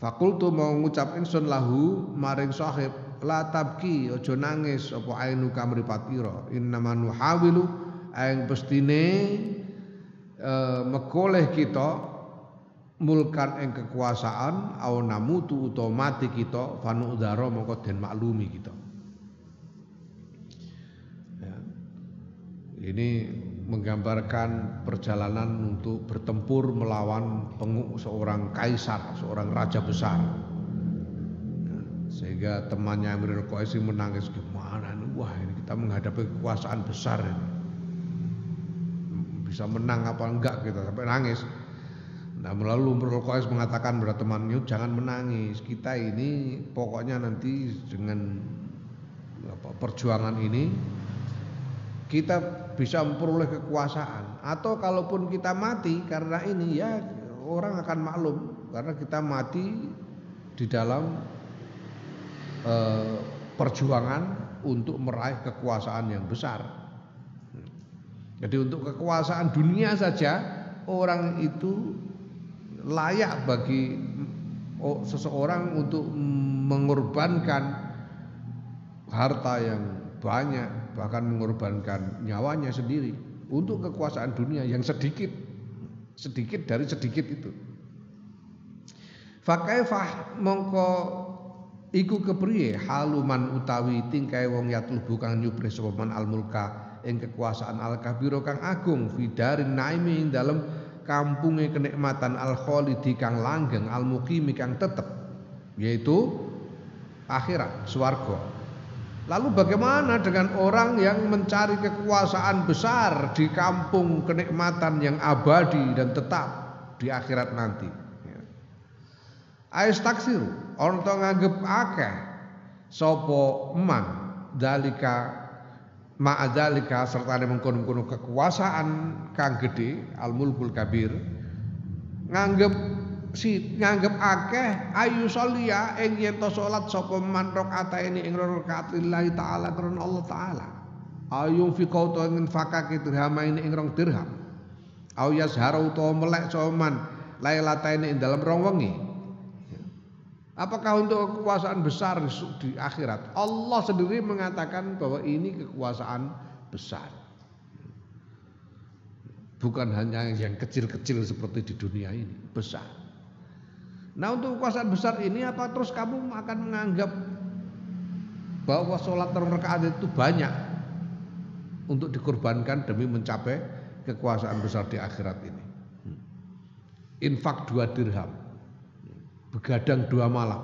Fakultu mau ngucap ingsun lahu maring sahib la tabki aja nangis apa ainu kamripatira innama nuhawilu aing pestine mekoleh kita mulkan ing kekuasaan au namutu utawa mati kita fanu udara mongko den maklumi kita. Ya. Ini menggambarkan perjalanan untuk bertempur melawan seorang kaisar, seorang raja besar. Sehingga temannya Imrul Qais menangis, gimana nih? Wah, ini kita menghadapi kekuasaan besar ini. Bisa menang apa enggak kita sampai nangis. Nah, melalui Imrul Qais mengatakan kepada temannya, jangan menangis. Kita ini pokoknya nanti dengan perjuangan ini kita bisa memperoleh kekuasaan, atau kalaupun kita mati karena ini ya orang akan maklum karena kita mati di dalam perjuangan untuk meraih kekuasaan yang besar. Jadi untuk kekuasaan dunia saja orang itu layak bagi seseorang untuk mengorbankan harta yang banyak, bahkan mengorbankan nyawanya sendiri untuk kekuasaan dunia yang sedikit dari sedikit itu. Fakaifah mongko iku kepriye haluman utawi tingkai wong yatlubu kang nyubrih sapa man al mulka ing kekuasaan al-kabira kang agung fidarin naimi ing dalem kampunge kenikmatan al-khalidi kang langgeng al-muqimi kang tetep yaitu akhirat swarga. Lalu bagaimana dengan orang yang mencari kekuasaan besar di kampung kenikmatan yang abadi dan tetap di akhirat nanti? Ais taksiru orang to nganggep akeh sapa man dalika ma'adzalika serta mengkono-kono kekuasaan kang gedhe al mulkul kabir nganggep akeh ayu sholia ing yen to salat sapa man rakaataini ing rakaatillahi taala karena Allah taala ayu fi qautu ing fakake dirhamaini ing rong dirham au yazharu utawa melek sapa man lailataini ing dalem rong wengi. Apakah untuk kekuasaan besar di akhirat? Allah sendiri mengatakan bahwa ini kekuasaan besar. Bukan hanya yang kecil-kecil seperti di dunia ini, besar. Nah untuk kekuasaan besar ini apa terus kamu akan menganggap bahwa sholat rakaat itu banyak untuk dikorbankan demi mencapai kekuasaan besar di akhirat ini? Infak 2 dirham. Begadang 2 malam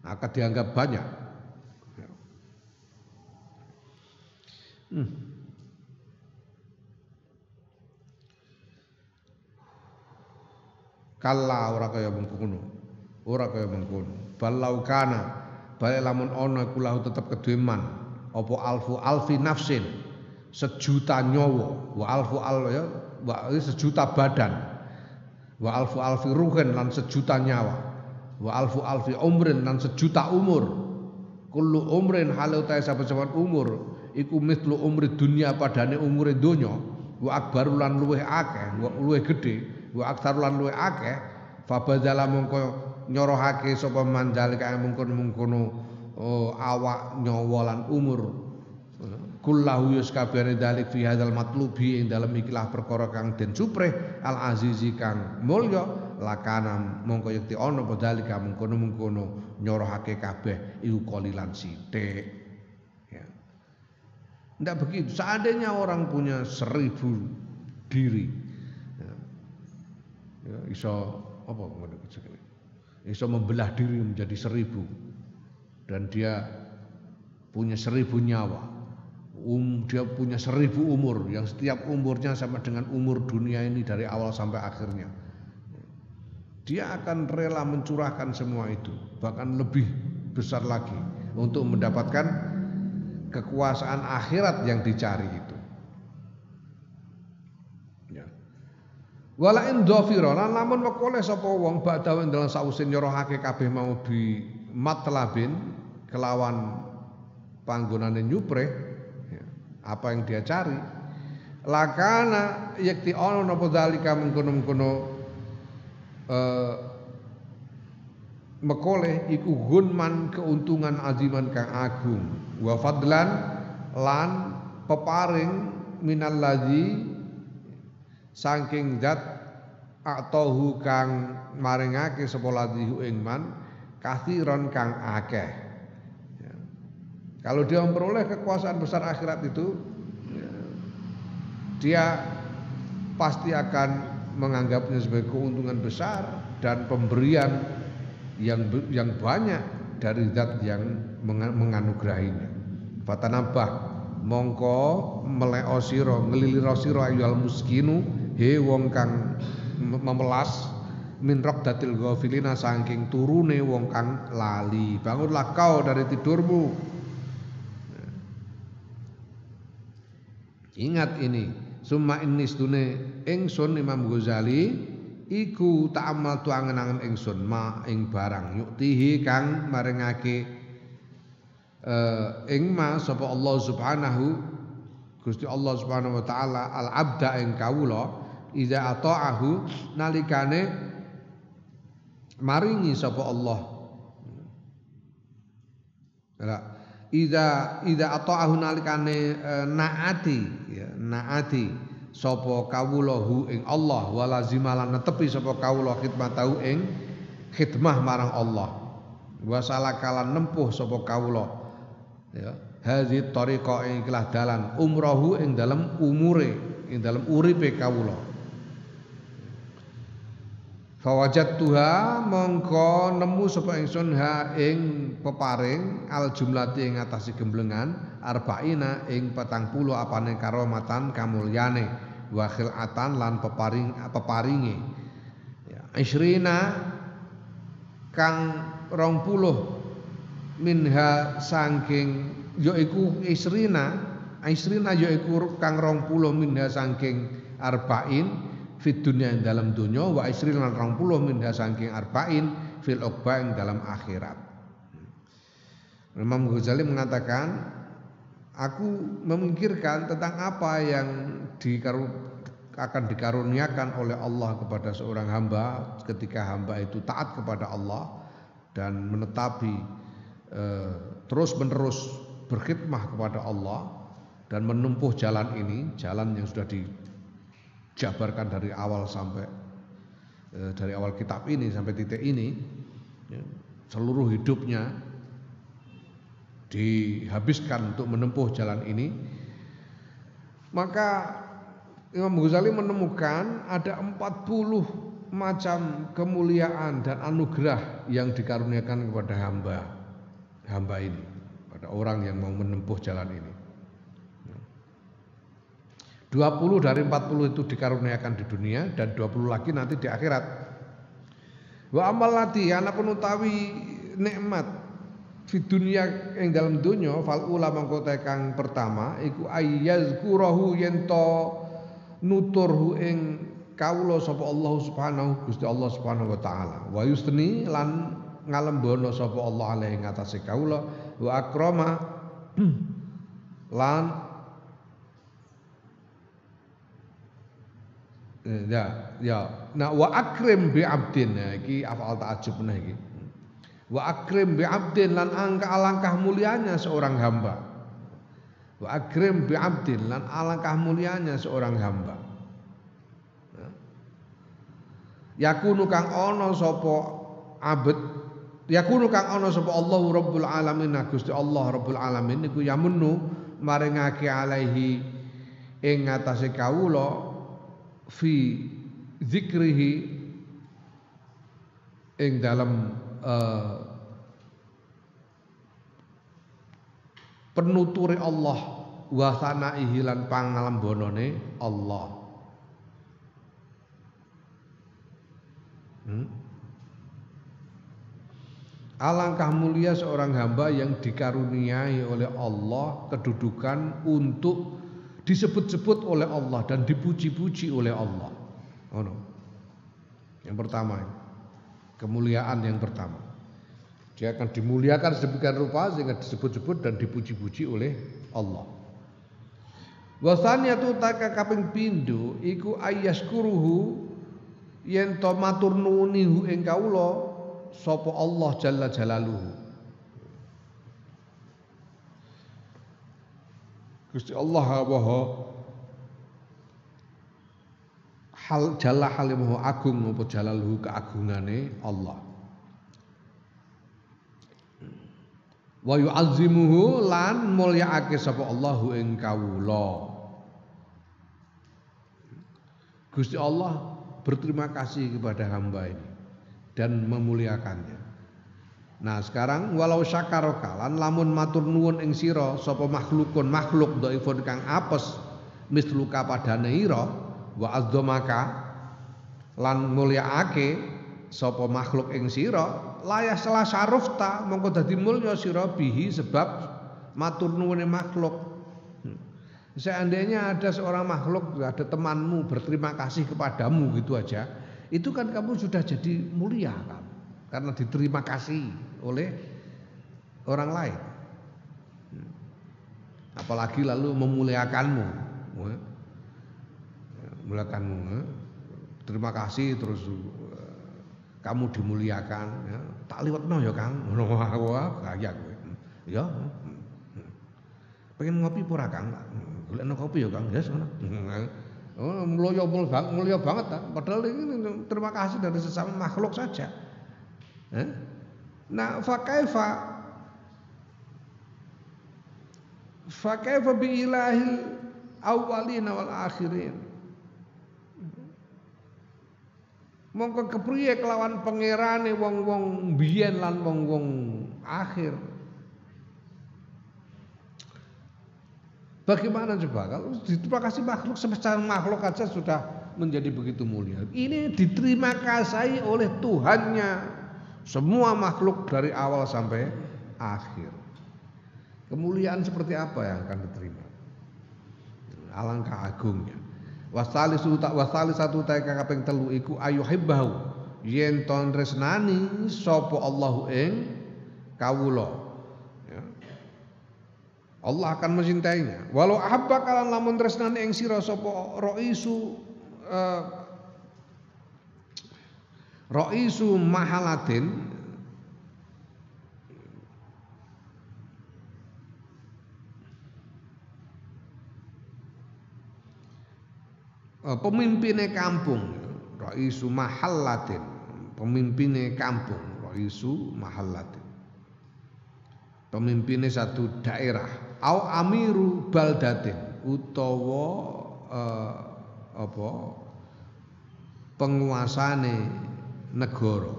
akan dianggap banyak. Kalla ora kaya mengkono. Balau kana balik lamun ana kulahu tetep kedue man apa alfi nafsin 1 juta nyawa wa ya wa 1 juta badan wa alfi ruhin lan 1 juta nyawa wa alfi umrin lan 1 juta umur kullu umrin halu ta saben-saben umur iku mislu umri dunya padane umure donya wa akbaru lan luweh akeh wa luweh gedhe wa aktsar lan luweh akeh fabadala mongko nyorohake sapa mandalika mungkon-mungkono awak nyawa lan umur kullahu yuskabane dalik fi hadzal matlubi ing dalem ikilah perkara kang den supreh al azizi kang mulya lakana mongko yekti ana padhalika mungkono-mungkono nyorohake kabeh iku qalilan sithik ya. Ndak begitu seandainya orang punya 1000 diri ya, iso apa ngono iso membelah diri menjadi 1000 dan dia punya 1000 nyawa. Dia punya 1000 umur yang setiap umurnya sama dengan umur dunia ini dari awal sampai akhirnya. Dia akan rela mencurahkan semua itu, bahkan lebih besar lagi untuk mendapatkan kekuasaan akhirat yang dicari itu. Ya. Wala in dhafira lan lamun mekoleh sapa wong ba'da dalam sause nyorohake kabeh mau bi matlabin kelawan panggonane nyupreh apa yang dia cari lakana yakti ono napa dalika mengkono-mengkono mekoleh iku gunman keuntungan aziman kang agung wa fadlan lan peparing minallazi saking zat atahu kang maringake sapa ladzi ing man kathiron kang akeh. Kalau dia memperoleh kekuasaan besar akhirat itu, dia pasti akan menganggapnya sebagai keuntungan besar dan pemberian yang banyak dari zat yang menganugerahinya. Fatanabah mongko meleo sira nglilira sira ayyuhal muskinu he wong kang memelas min raqdatil ghafilina saking turune wong kang lali. Bangunlah kau dari tidurmu. Ingat ini, summa inni stune ingsun Imam Ghazali iku ta'amal tu angen-angen ingsun ma ing barang yuktihi kang maringake ing ma sapa Allah Subhanahu Gusti Allah Subhanahu wa taala al abda ing kawula iza ata'ahu nalikane maringi sapa Allah. Ida ata'ahu nalikane naati ya naati sapa kawulahu ing Allah walazimalan netepi sapa kawula khidmatahu ing khidmah marang Allah wasalakalan nempuh sapa kawula ya hadzi tariqa ikilah dalan umrahu ing dalam umure ing dalam uripe kawula. Fawajadtuha mongko nemu sapa ingsun ha ing peparing al jumlati ing atase gemblengan arba'ina ing 40 apane karomatan kamulyane wa khilatan lan peparinge ya isrina kang 20 minha saking yaiku isrina yaiku kang 20 minha saking arba'in fid dunya dalam dunya wa isrin lan 20 minha saking arba'in fil uqba ing dalam akhirat. Imam Ghazali mengatakan, aku memikirkan tentang apa yang akan dikaruniakan oleh Allah kepada seorang hamba ketika hamba itu taat kepada Allah dan menetapi terus-menerus berkhidmah kepada Allah dan menempuh jalan ini, jalan yang sudah dijabarkan dari awal sampai dari awal kitab ini sampai titik ini, ya, seluruh hidupnya dihabiskan untuk menempuh jalan ini. Maka Imam Ghazali menemukan ada 40 macam kemuliaan dan anugerah yang dikaruniakan kepada hamba ini, pada orang yang mau menempuh jalan ini. 20 dari 40 itu dikaruniakan di dunia dan 20 lagi nanti di akhirat. Wa amal lati anapun utawi nikmat fi dunya ing dalam dunya fal ulama kota kang pertama iku ayyazkurahu yento nuturhu ing kawula sapa Allah Subhanahu Gusti Allah Subhanahu wa taala wa yusni lan ngalembono sapa Allah alaihi ngatasé kawula wa akrama lan nah wa akrim bi abdin iki afal ta'ajjub nah iki wa akrim bi abdin lan alangkah mulianya seorang hamba wa akrim bi abdin lan alangkah mulianya seorang hamba yakunu kang ana sapa abd yakunu kang ana sapa Allah Rabbul Alamin Gusti Allah Rabbul Alamin niku yamunnu maringake alaihi ing ngatasé kawula fi zikrihi ing dalam penuturi Allah wa sanaihi lan pangalembonane Allah. Alangkah mulia seorang hamba yang dikaruniai oleh Allah kedudukan untuk disebut-sebut oleh Allah dan dipuji-puji oleh Allah. Oh no. Yang pertama, kemuliaan yang pertama. Dia akan dimuliakan sedemikian rupa sehingga disebut-sebut dan dipuji-puji oleh Allah. Wasaniyatu taka kaping pindho iku ayyaskuruhu yen to matur nuwunihu ing kawula sapa Allah jalla jalaluhu. Gusti Allah hal jalla halimuhu agung apa jalaluhu keagungane Allah. Wa yu'azzimuhu lan mulyaake sapa Allahu ing kawula. Gusti Allah berterima kasih kepada hamba ini dan memuliakannya. Nah sekarang walau syakaraka lan lamun matur nuwun ing sira sapa makhluk dhaifun kang apes misluka padane ira wa azdamaka lan mulyaake sapa makhluk ing sira layah salah sarufta mongko dadi mulya sira bihi sebab matur nuwune makhluk. Seandainya ada seorang makhluk, ada temanmu berterima kasih kepadamu gitu aja, itu kan kamu sudah jadi mulia kan? Karena diterima kasih oleh orang lain. Apalagi lalu memuliakanmu. Memuliakanmu. Terima kasih terus kamu dimuliakan ya. Tak liwatno ya Kang. Wah, gaya kowe. Ya. Pengen ngopi pura Kang? Golekno kopi ya Kang. Ya sono. Oh, mulia banget padahal ini terima kasih dari sesama makhluk saja. Nah, fakaifa Fa kaifa bi ilahil awwalin wal akhirin. Mongko kepriye kelawan pangerane wong-wong biyen lan wong-wong akhir. Bagaimana coba kalau diterima makhluk sebesar makhluk aja sudah menjadi begitu mulia. Ini diterima kasih oleh Tuhannya semua makhluk dari awal sampai akhir. Kemuliaan seperti apa yang akan diterima? Alangkah agungnya. Wasali satu ta kaping 3 iku ayuhibbahu yen ton tresnani sapa Allahu ing kawula. Allah akan mencintainya. Walau ahabba kalan lamun tresnani ing sira sapa raisu mahalatin pemimpinnya kampung, raisu mahallatin, pemimpinnya kampung, raisu mahallatin, pemimpinnya satu daerah, au amiru baldatin, utawa penguasane negara.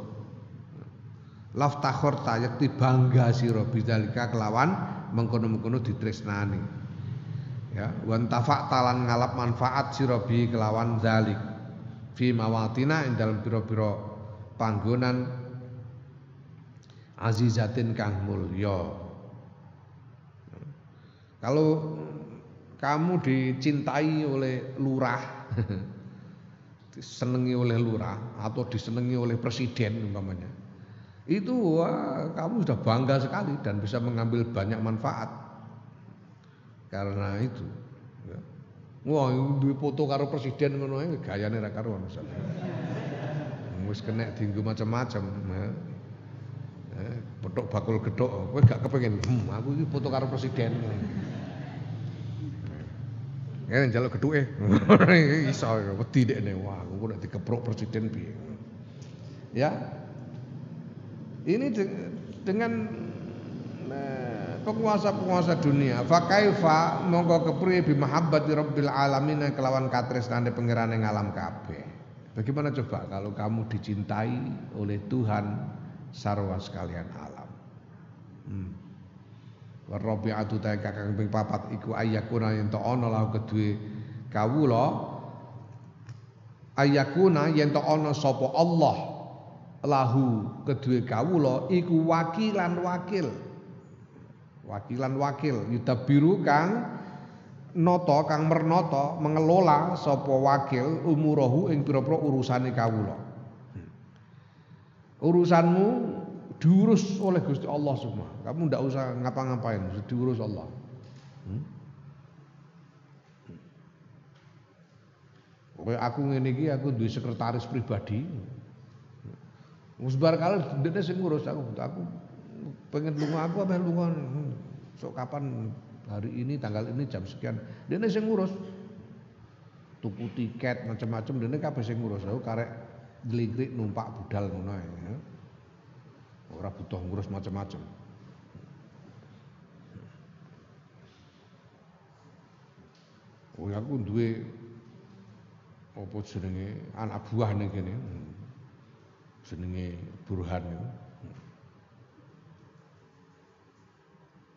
Laftakhorta yakti bangga sira bidzalika kelawan mengkono-mengkono ditresnani. Ya, wan tafa'ta lan ngalap manfaat sira bi kelawan zalik fi mawatina ing dalem pira-pira panggonan azizatin kang mulya. Kalau kamu dicintai oleh lurah, disenangi oleh lurah atau disenangi oleh presiden umpamanya, itu kamu sudah bangga sekali dan bisa mengambil banyak manfaat. Karena itu, ya. Wah, duwe foto karo presiden ngono ae gayane ra karuan misale. Wis kena dienggo macam-macam, ya. Petuk bakul gedhok, kowe gak kepengin, aku iki foto karo presiden. Ya njaluk gedhuke. Iso wedi dekne, wah aku nek dikepruk presiden piye. Ya. Ini dengan penguasa-penguasa dunia. Fa kaifa monggo kepriye bi mahabbati rabbil alamin kelawan katresnane pangerane ngalam kabeh. Bagaimana coba kalau kamu dicintai oleh Tuhan sarwa sekalian alam. Wa rabi'atu ta kakang ping 4 iku ayakuna yen to ana lahu kedue kawula ayakuna yen to ana sapa Allah lahu kedue kawula iku wakilan wakil yudabiru kang nata kang mernata mengelola sapa wakil umurahu ing pira-pira urusane kawula. Urusanmu diurus oleh Gusti Allah semua. Kamu ndak usah ngapa-ngapain, diurus Allah. Kayak aku ngene iki aku duwe sekretaris pribadi. Wis bar kali dene sing ngurus aku pengen lunga aku apa lunga sok kapan hari ini tanggal ini jam sekian dene sing ngurus tuku tiket macam-macam dene kabeh sing ngurus aku karek glingrik numpak budal ngono ae ya. Ora butuh ngurus macam-macam. Oh aku duwe apa jenenge anak buah ning kene jenenge Burhan niku.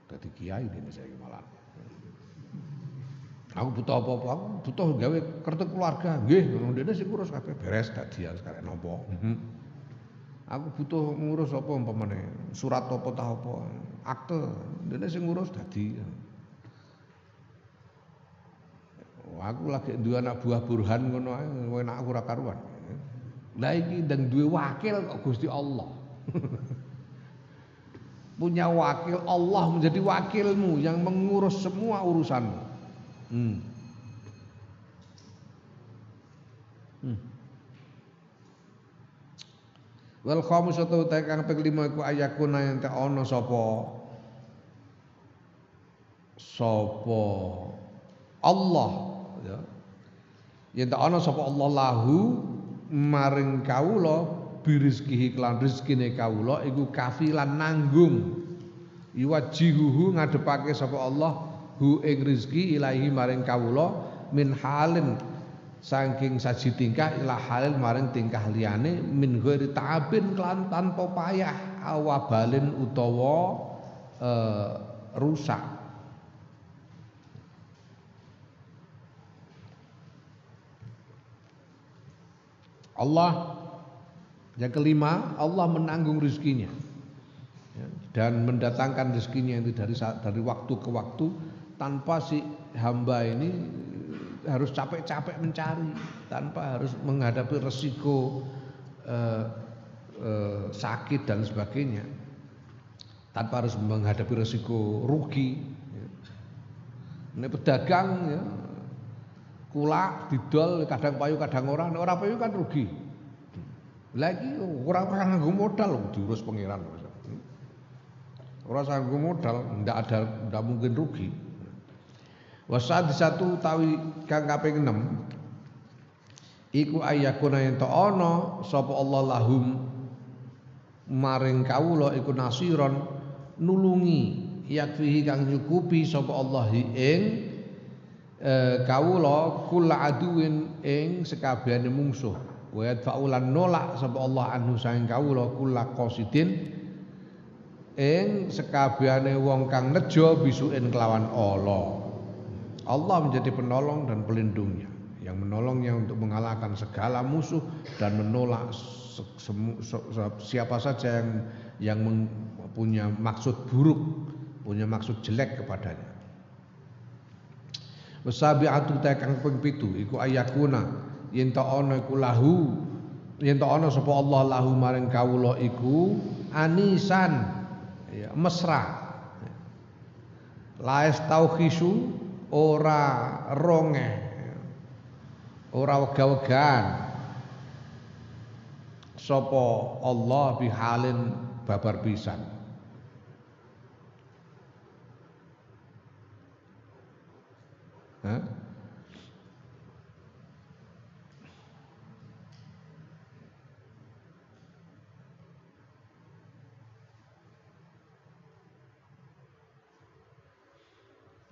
Dadi kiai dene saiki malah. Aku butuh apa-apa, aku butuh gawe kartu keluarga. Nggih, ngono dene sing ngurus kabeh beres dadi karek napa. Aku butuh ngurus apa umpamane, surat apa ta apa, akte, dene sing ngurus dadi. Aku lagi duwe anak buah Burhan ngono ae, enak aku ora karuan. Lah iki ndang duwe wakil kok Gusti Allah. Punya wakil, Allah menjadi wakilmu yang mengurus semua urusanmu. Wal khamisatu ta kang ping 5 iku ayakuna yen ta ana sapa Allah ya. Yen ta ana sapa Allah lahu maring kawula birizkihi kelan rezekine kawula iku kafilan nanggung iwajihuhu ngadepake sapa Allah hu ing rezeki ilahi maring kawula min halin saking saji tingkah ila halin maring tingkah liyane min ghairi ta'abin kelan tanpa payah awabalin utawa rusak. Allah yang kelima, Allah menanggung rezekinya dan mendatangkan rezekinya itu dari waktu ke waktu tanpa si hamba ini harus capek-capek mencari, tanpa harus menghadapi resiko sakit dan sebagainya, tanpa harus menghadapi resiko rugi. Ini pedagang ya, kulak didol kadang payu kadang orang payu kan rugi. Lagi orang nganggo modal diurus pangeran. Orang nganggo modal ndak mungkin rugi. Wasad satu tawi kang kaping 6 iku ayakuna yen ta ana sapa Allah lahum maring kawula iku nasiron nulungi yakfihi kang nyukupi sapa Allah ing kawula kula aduwin ing sekabehane mungsuh wa yadfa'ulan nolak sapa Allah anhu saking kawula kula qasidin ing sekabehane wong kang nejo bisuken kelawan Allah. Allah menjadi penolong dan pelindungnya, yang menolongnya untuk mengalahkan segala musuh dan menolak siapa saja yang punya maksud buruk, punya maksud jelek kepadanya. Wasabi'atu takang ping 7 iku ayakuna yen ta ana iku lahu yen ta ana sapa Allah lahu maring kawula iku anisan ya mesra laes tauhisu ora rongeh ora wega-wegan sapa Allah bihalin babar pisan.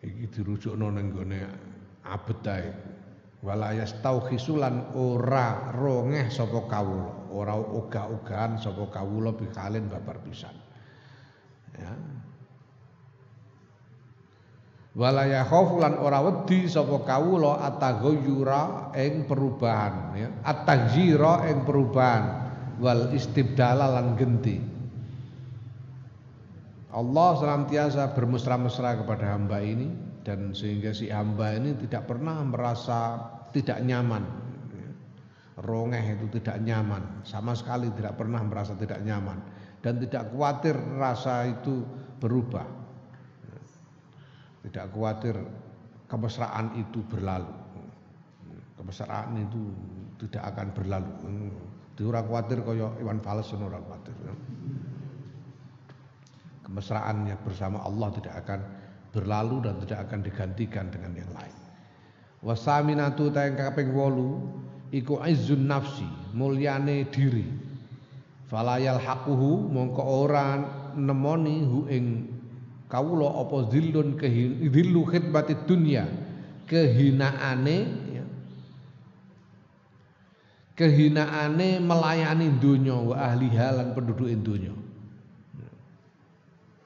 Iki dirujukno nang gone abet ae. Walayas tauhisulan ora rongeh sapa kawula, ora ogah-ogahan sapa kawula bikalin babar pisan. Ya. Walaya khaufulan ora wedi sapa kawula ataghayyura ing perubahan ya, at-taghyira ing perubahan wal istibdala lan genti. Allah senantiasa bermesra-mesra kepada hamba ini dan sehingga si hamba ini tidak pernah merasa tidak nyaman. Rongeh itu tidak nyaman, sama sekali tidak pernah merasa tidak nyaman dan tidak khawatir rasa itu berubah. Tidak khawatir kemesraan itu berlalu. Kemesraan itu tidak akan berlalu. Ora khawatir kaya Iwan Fals ora khawatir. Kemesraannya bersama Allah tidak akan berlalu dan tidak akan digantikan dengan yang lain. Wasaminatu tayang kaping 8 iku izzun nafsi, mulyane diri. Falayal haquhu mongko ora nemoni hu ing kawula apa zillun dhillu khidmatid dunya, kehinaane ya. Kehinaane melayani dunya wa ahliha lan penduduk dunya.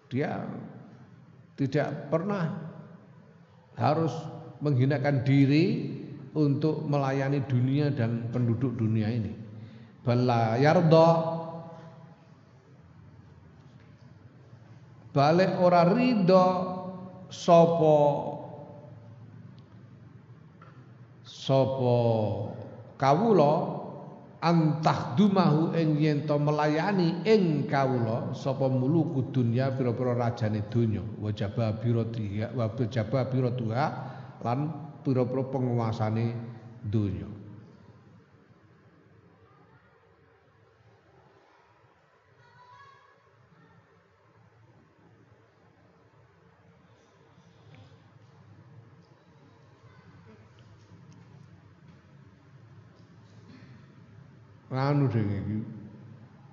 Dia tidak pernah harus menghinakan diri untuk melayani dunia dan penduduk dunia ini. Bala yarda balik ora ridho sapa kawula antahdumahu ing yen to melayani ing kawula sapa muluku dunya pira-pira rajane donya wajaba biratuha lan pira-pira penguasane donya. Anu dene iki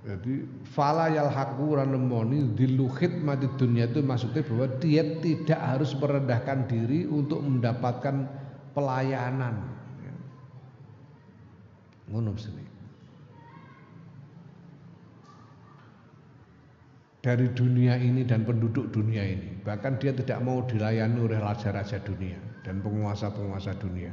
Jadi fala yalhaqu ranemoni dilu khidmati dunia itu maksudnya bahwa dia tidak harus merendahkan diri untuk mendapatkan pelayanan. Ngono sini. Dari dunia ini dan penduduk dunia ini. Bahkan dia tidak mau dilayani oleh raja-raja dunia dan penguasa-penguasa dunia.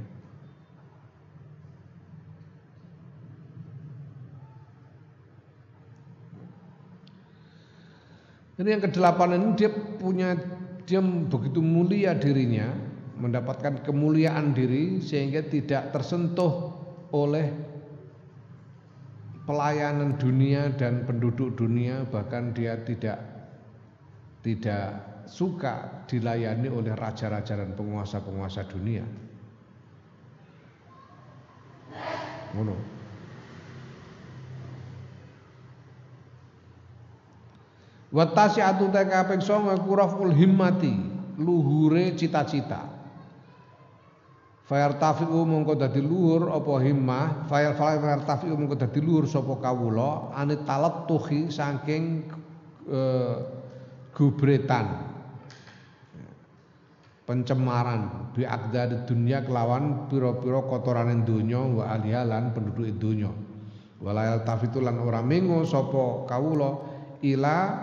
Ini yang kedelapan ini dia begitu mulia dirinya, mendapatkan kemuliaan diri sehingga tidak tersentuh oleh pelayanan dunia dan penduduk dunia, bahkan dia tidak suka dilayani oleh raja-raja dan penguasa-penguasa dunia. Ngono. Wa tasi'atu kaping 9 kuraful himmati, luhure cita-cita. Fayartafi'u mongko dadi luhur apa himmah, fayartafi'u mongko dadi luhur sapa kawula anit talattuhi saking gubretan. Pencemaran bi aqdad dunya kelawan pira-pira kotorane donya wa alihalan penduduk donya. Walayal tafitu lan ora mengo sapa kawula ila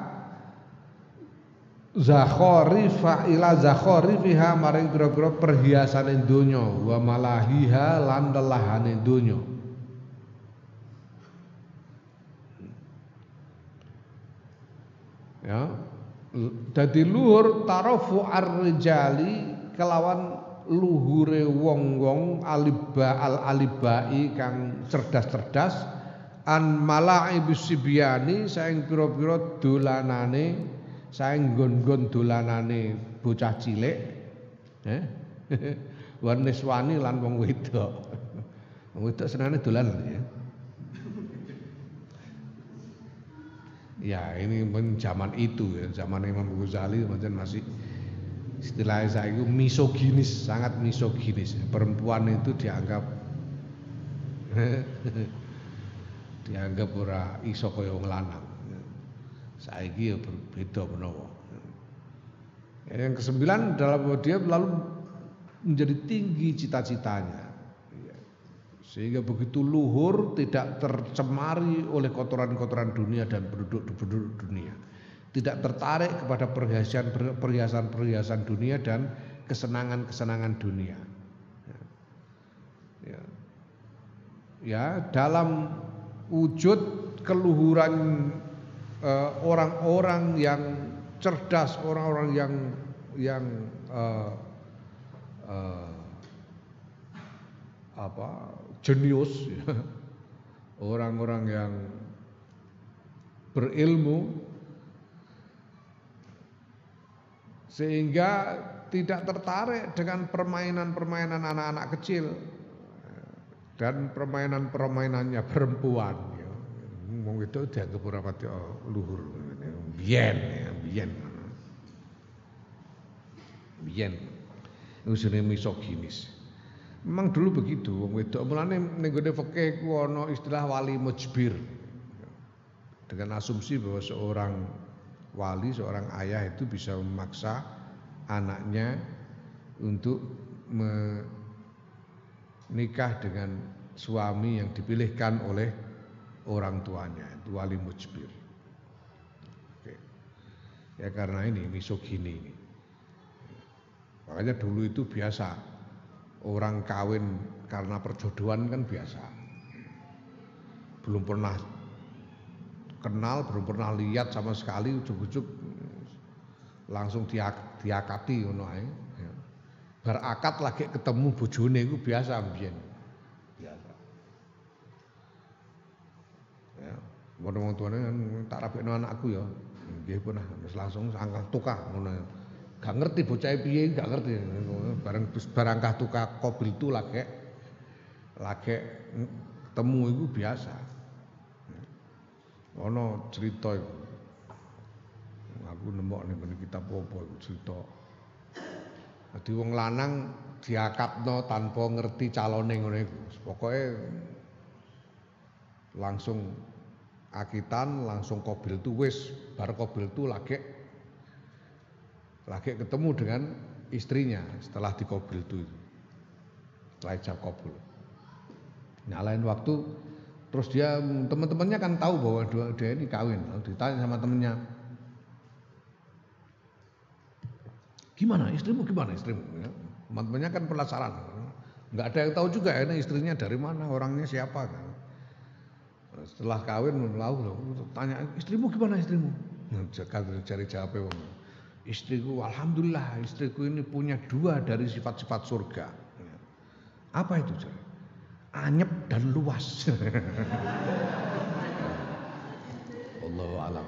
zakharifiha maring pira-pira perhiasane donya wa malahiha lan delahane donya. Ya, dadi luhur tarafu ar-rijali kelawan luhure wong-wong alibai kang cerdas-cerdas an malaibis sibyani saing pira-pira dolanane saing nggon-nggon dolanane bocah cilik warniswani lan wong wedok. Wong wedok senengane dolan ya. Ya ini zaman itu ya, zaman Imam Ghazali masih istilahnya saya itu misoginis, sangat misoginis. Perempuan itu dianggap ora iso kaya wong lanang. Saiki ya berbeda menawa. Yang ke-9 adalah bahwa dia lalu menjadi tinggi cita-citanya. Sehingga begitu luhur, tidak tercemari oleh kotoran-kotoran dunia dan penduduk dunia. Tidak tertarik kepada perhiasan-perhiasan dunia dan kesenangan-kesenangan dunia. Ya, dalam wujud keluhuran orang-orang yang cerdas, orang-orang yang jenius, ya. Orang-orang yang berilmu, sehingga tidak tertarik dengan permainan-permainan anak-anak kecil dan permainan-permainannya perempuan. Wong itu dianggap ora pati luhur. Biyen. Usune misoginis. Memang dulu begitu wong wedok. Mulane ning gone fikih ku ana istilah wali mujbir. Dengan asumsi bahwa seorang wali, seorang ayah itu bisa memaksa anaknya untuk menikah dengan suami yang dipilihkan oleh orang tuanya, itu wali mujbir. Oke. Ya karena ini misogini ini. Makanya dulu itu biasa orang kawin karena perjodohan kan biasa. Belum pernah kenal, belum pernah lihat sama sekali, ujug-ujug langsung diakati ngono ae. Bar akad lagi ketemu bojone iku biasa mbiyen. Wong tuane tak rapekno anakku ya. Nggih pun langsung angkah tukah ngono. Gak ngerti bocah piye, gak ngerti. Barang angkah tukah kobil itu lagi ketemu itu biasa. Ono cerita iku. Aku nemok ning kitab apa iku cerita. Dadi wong lanang diakatno tanpa ngerti calone ngono iku. Pokoke langsung akitan langsung qabil tu wis bar qabil tu lagi ketemu dengan istrinya setelah dikobil tu setelah ijab kabul. Nah lain waktu terus dia teman-temannya kan tahu bahwa dia ini kawin, ditanya sama temennya, gimana istrimu ya, teman-temannya kan penasaran, nggak ada yang tahu juga ini istrinya dari mana, orangnya siapa kan. Setelah kawin lalu tanya istrimu gimana istrimu, cari jawabnya, istriku alhamdulillah istriku ini punya 2 dari sifat-sifat surga. Apa itu? Anyep dan luas. Allahu a'lam.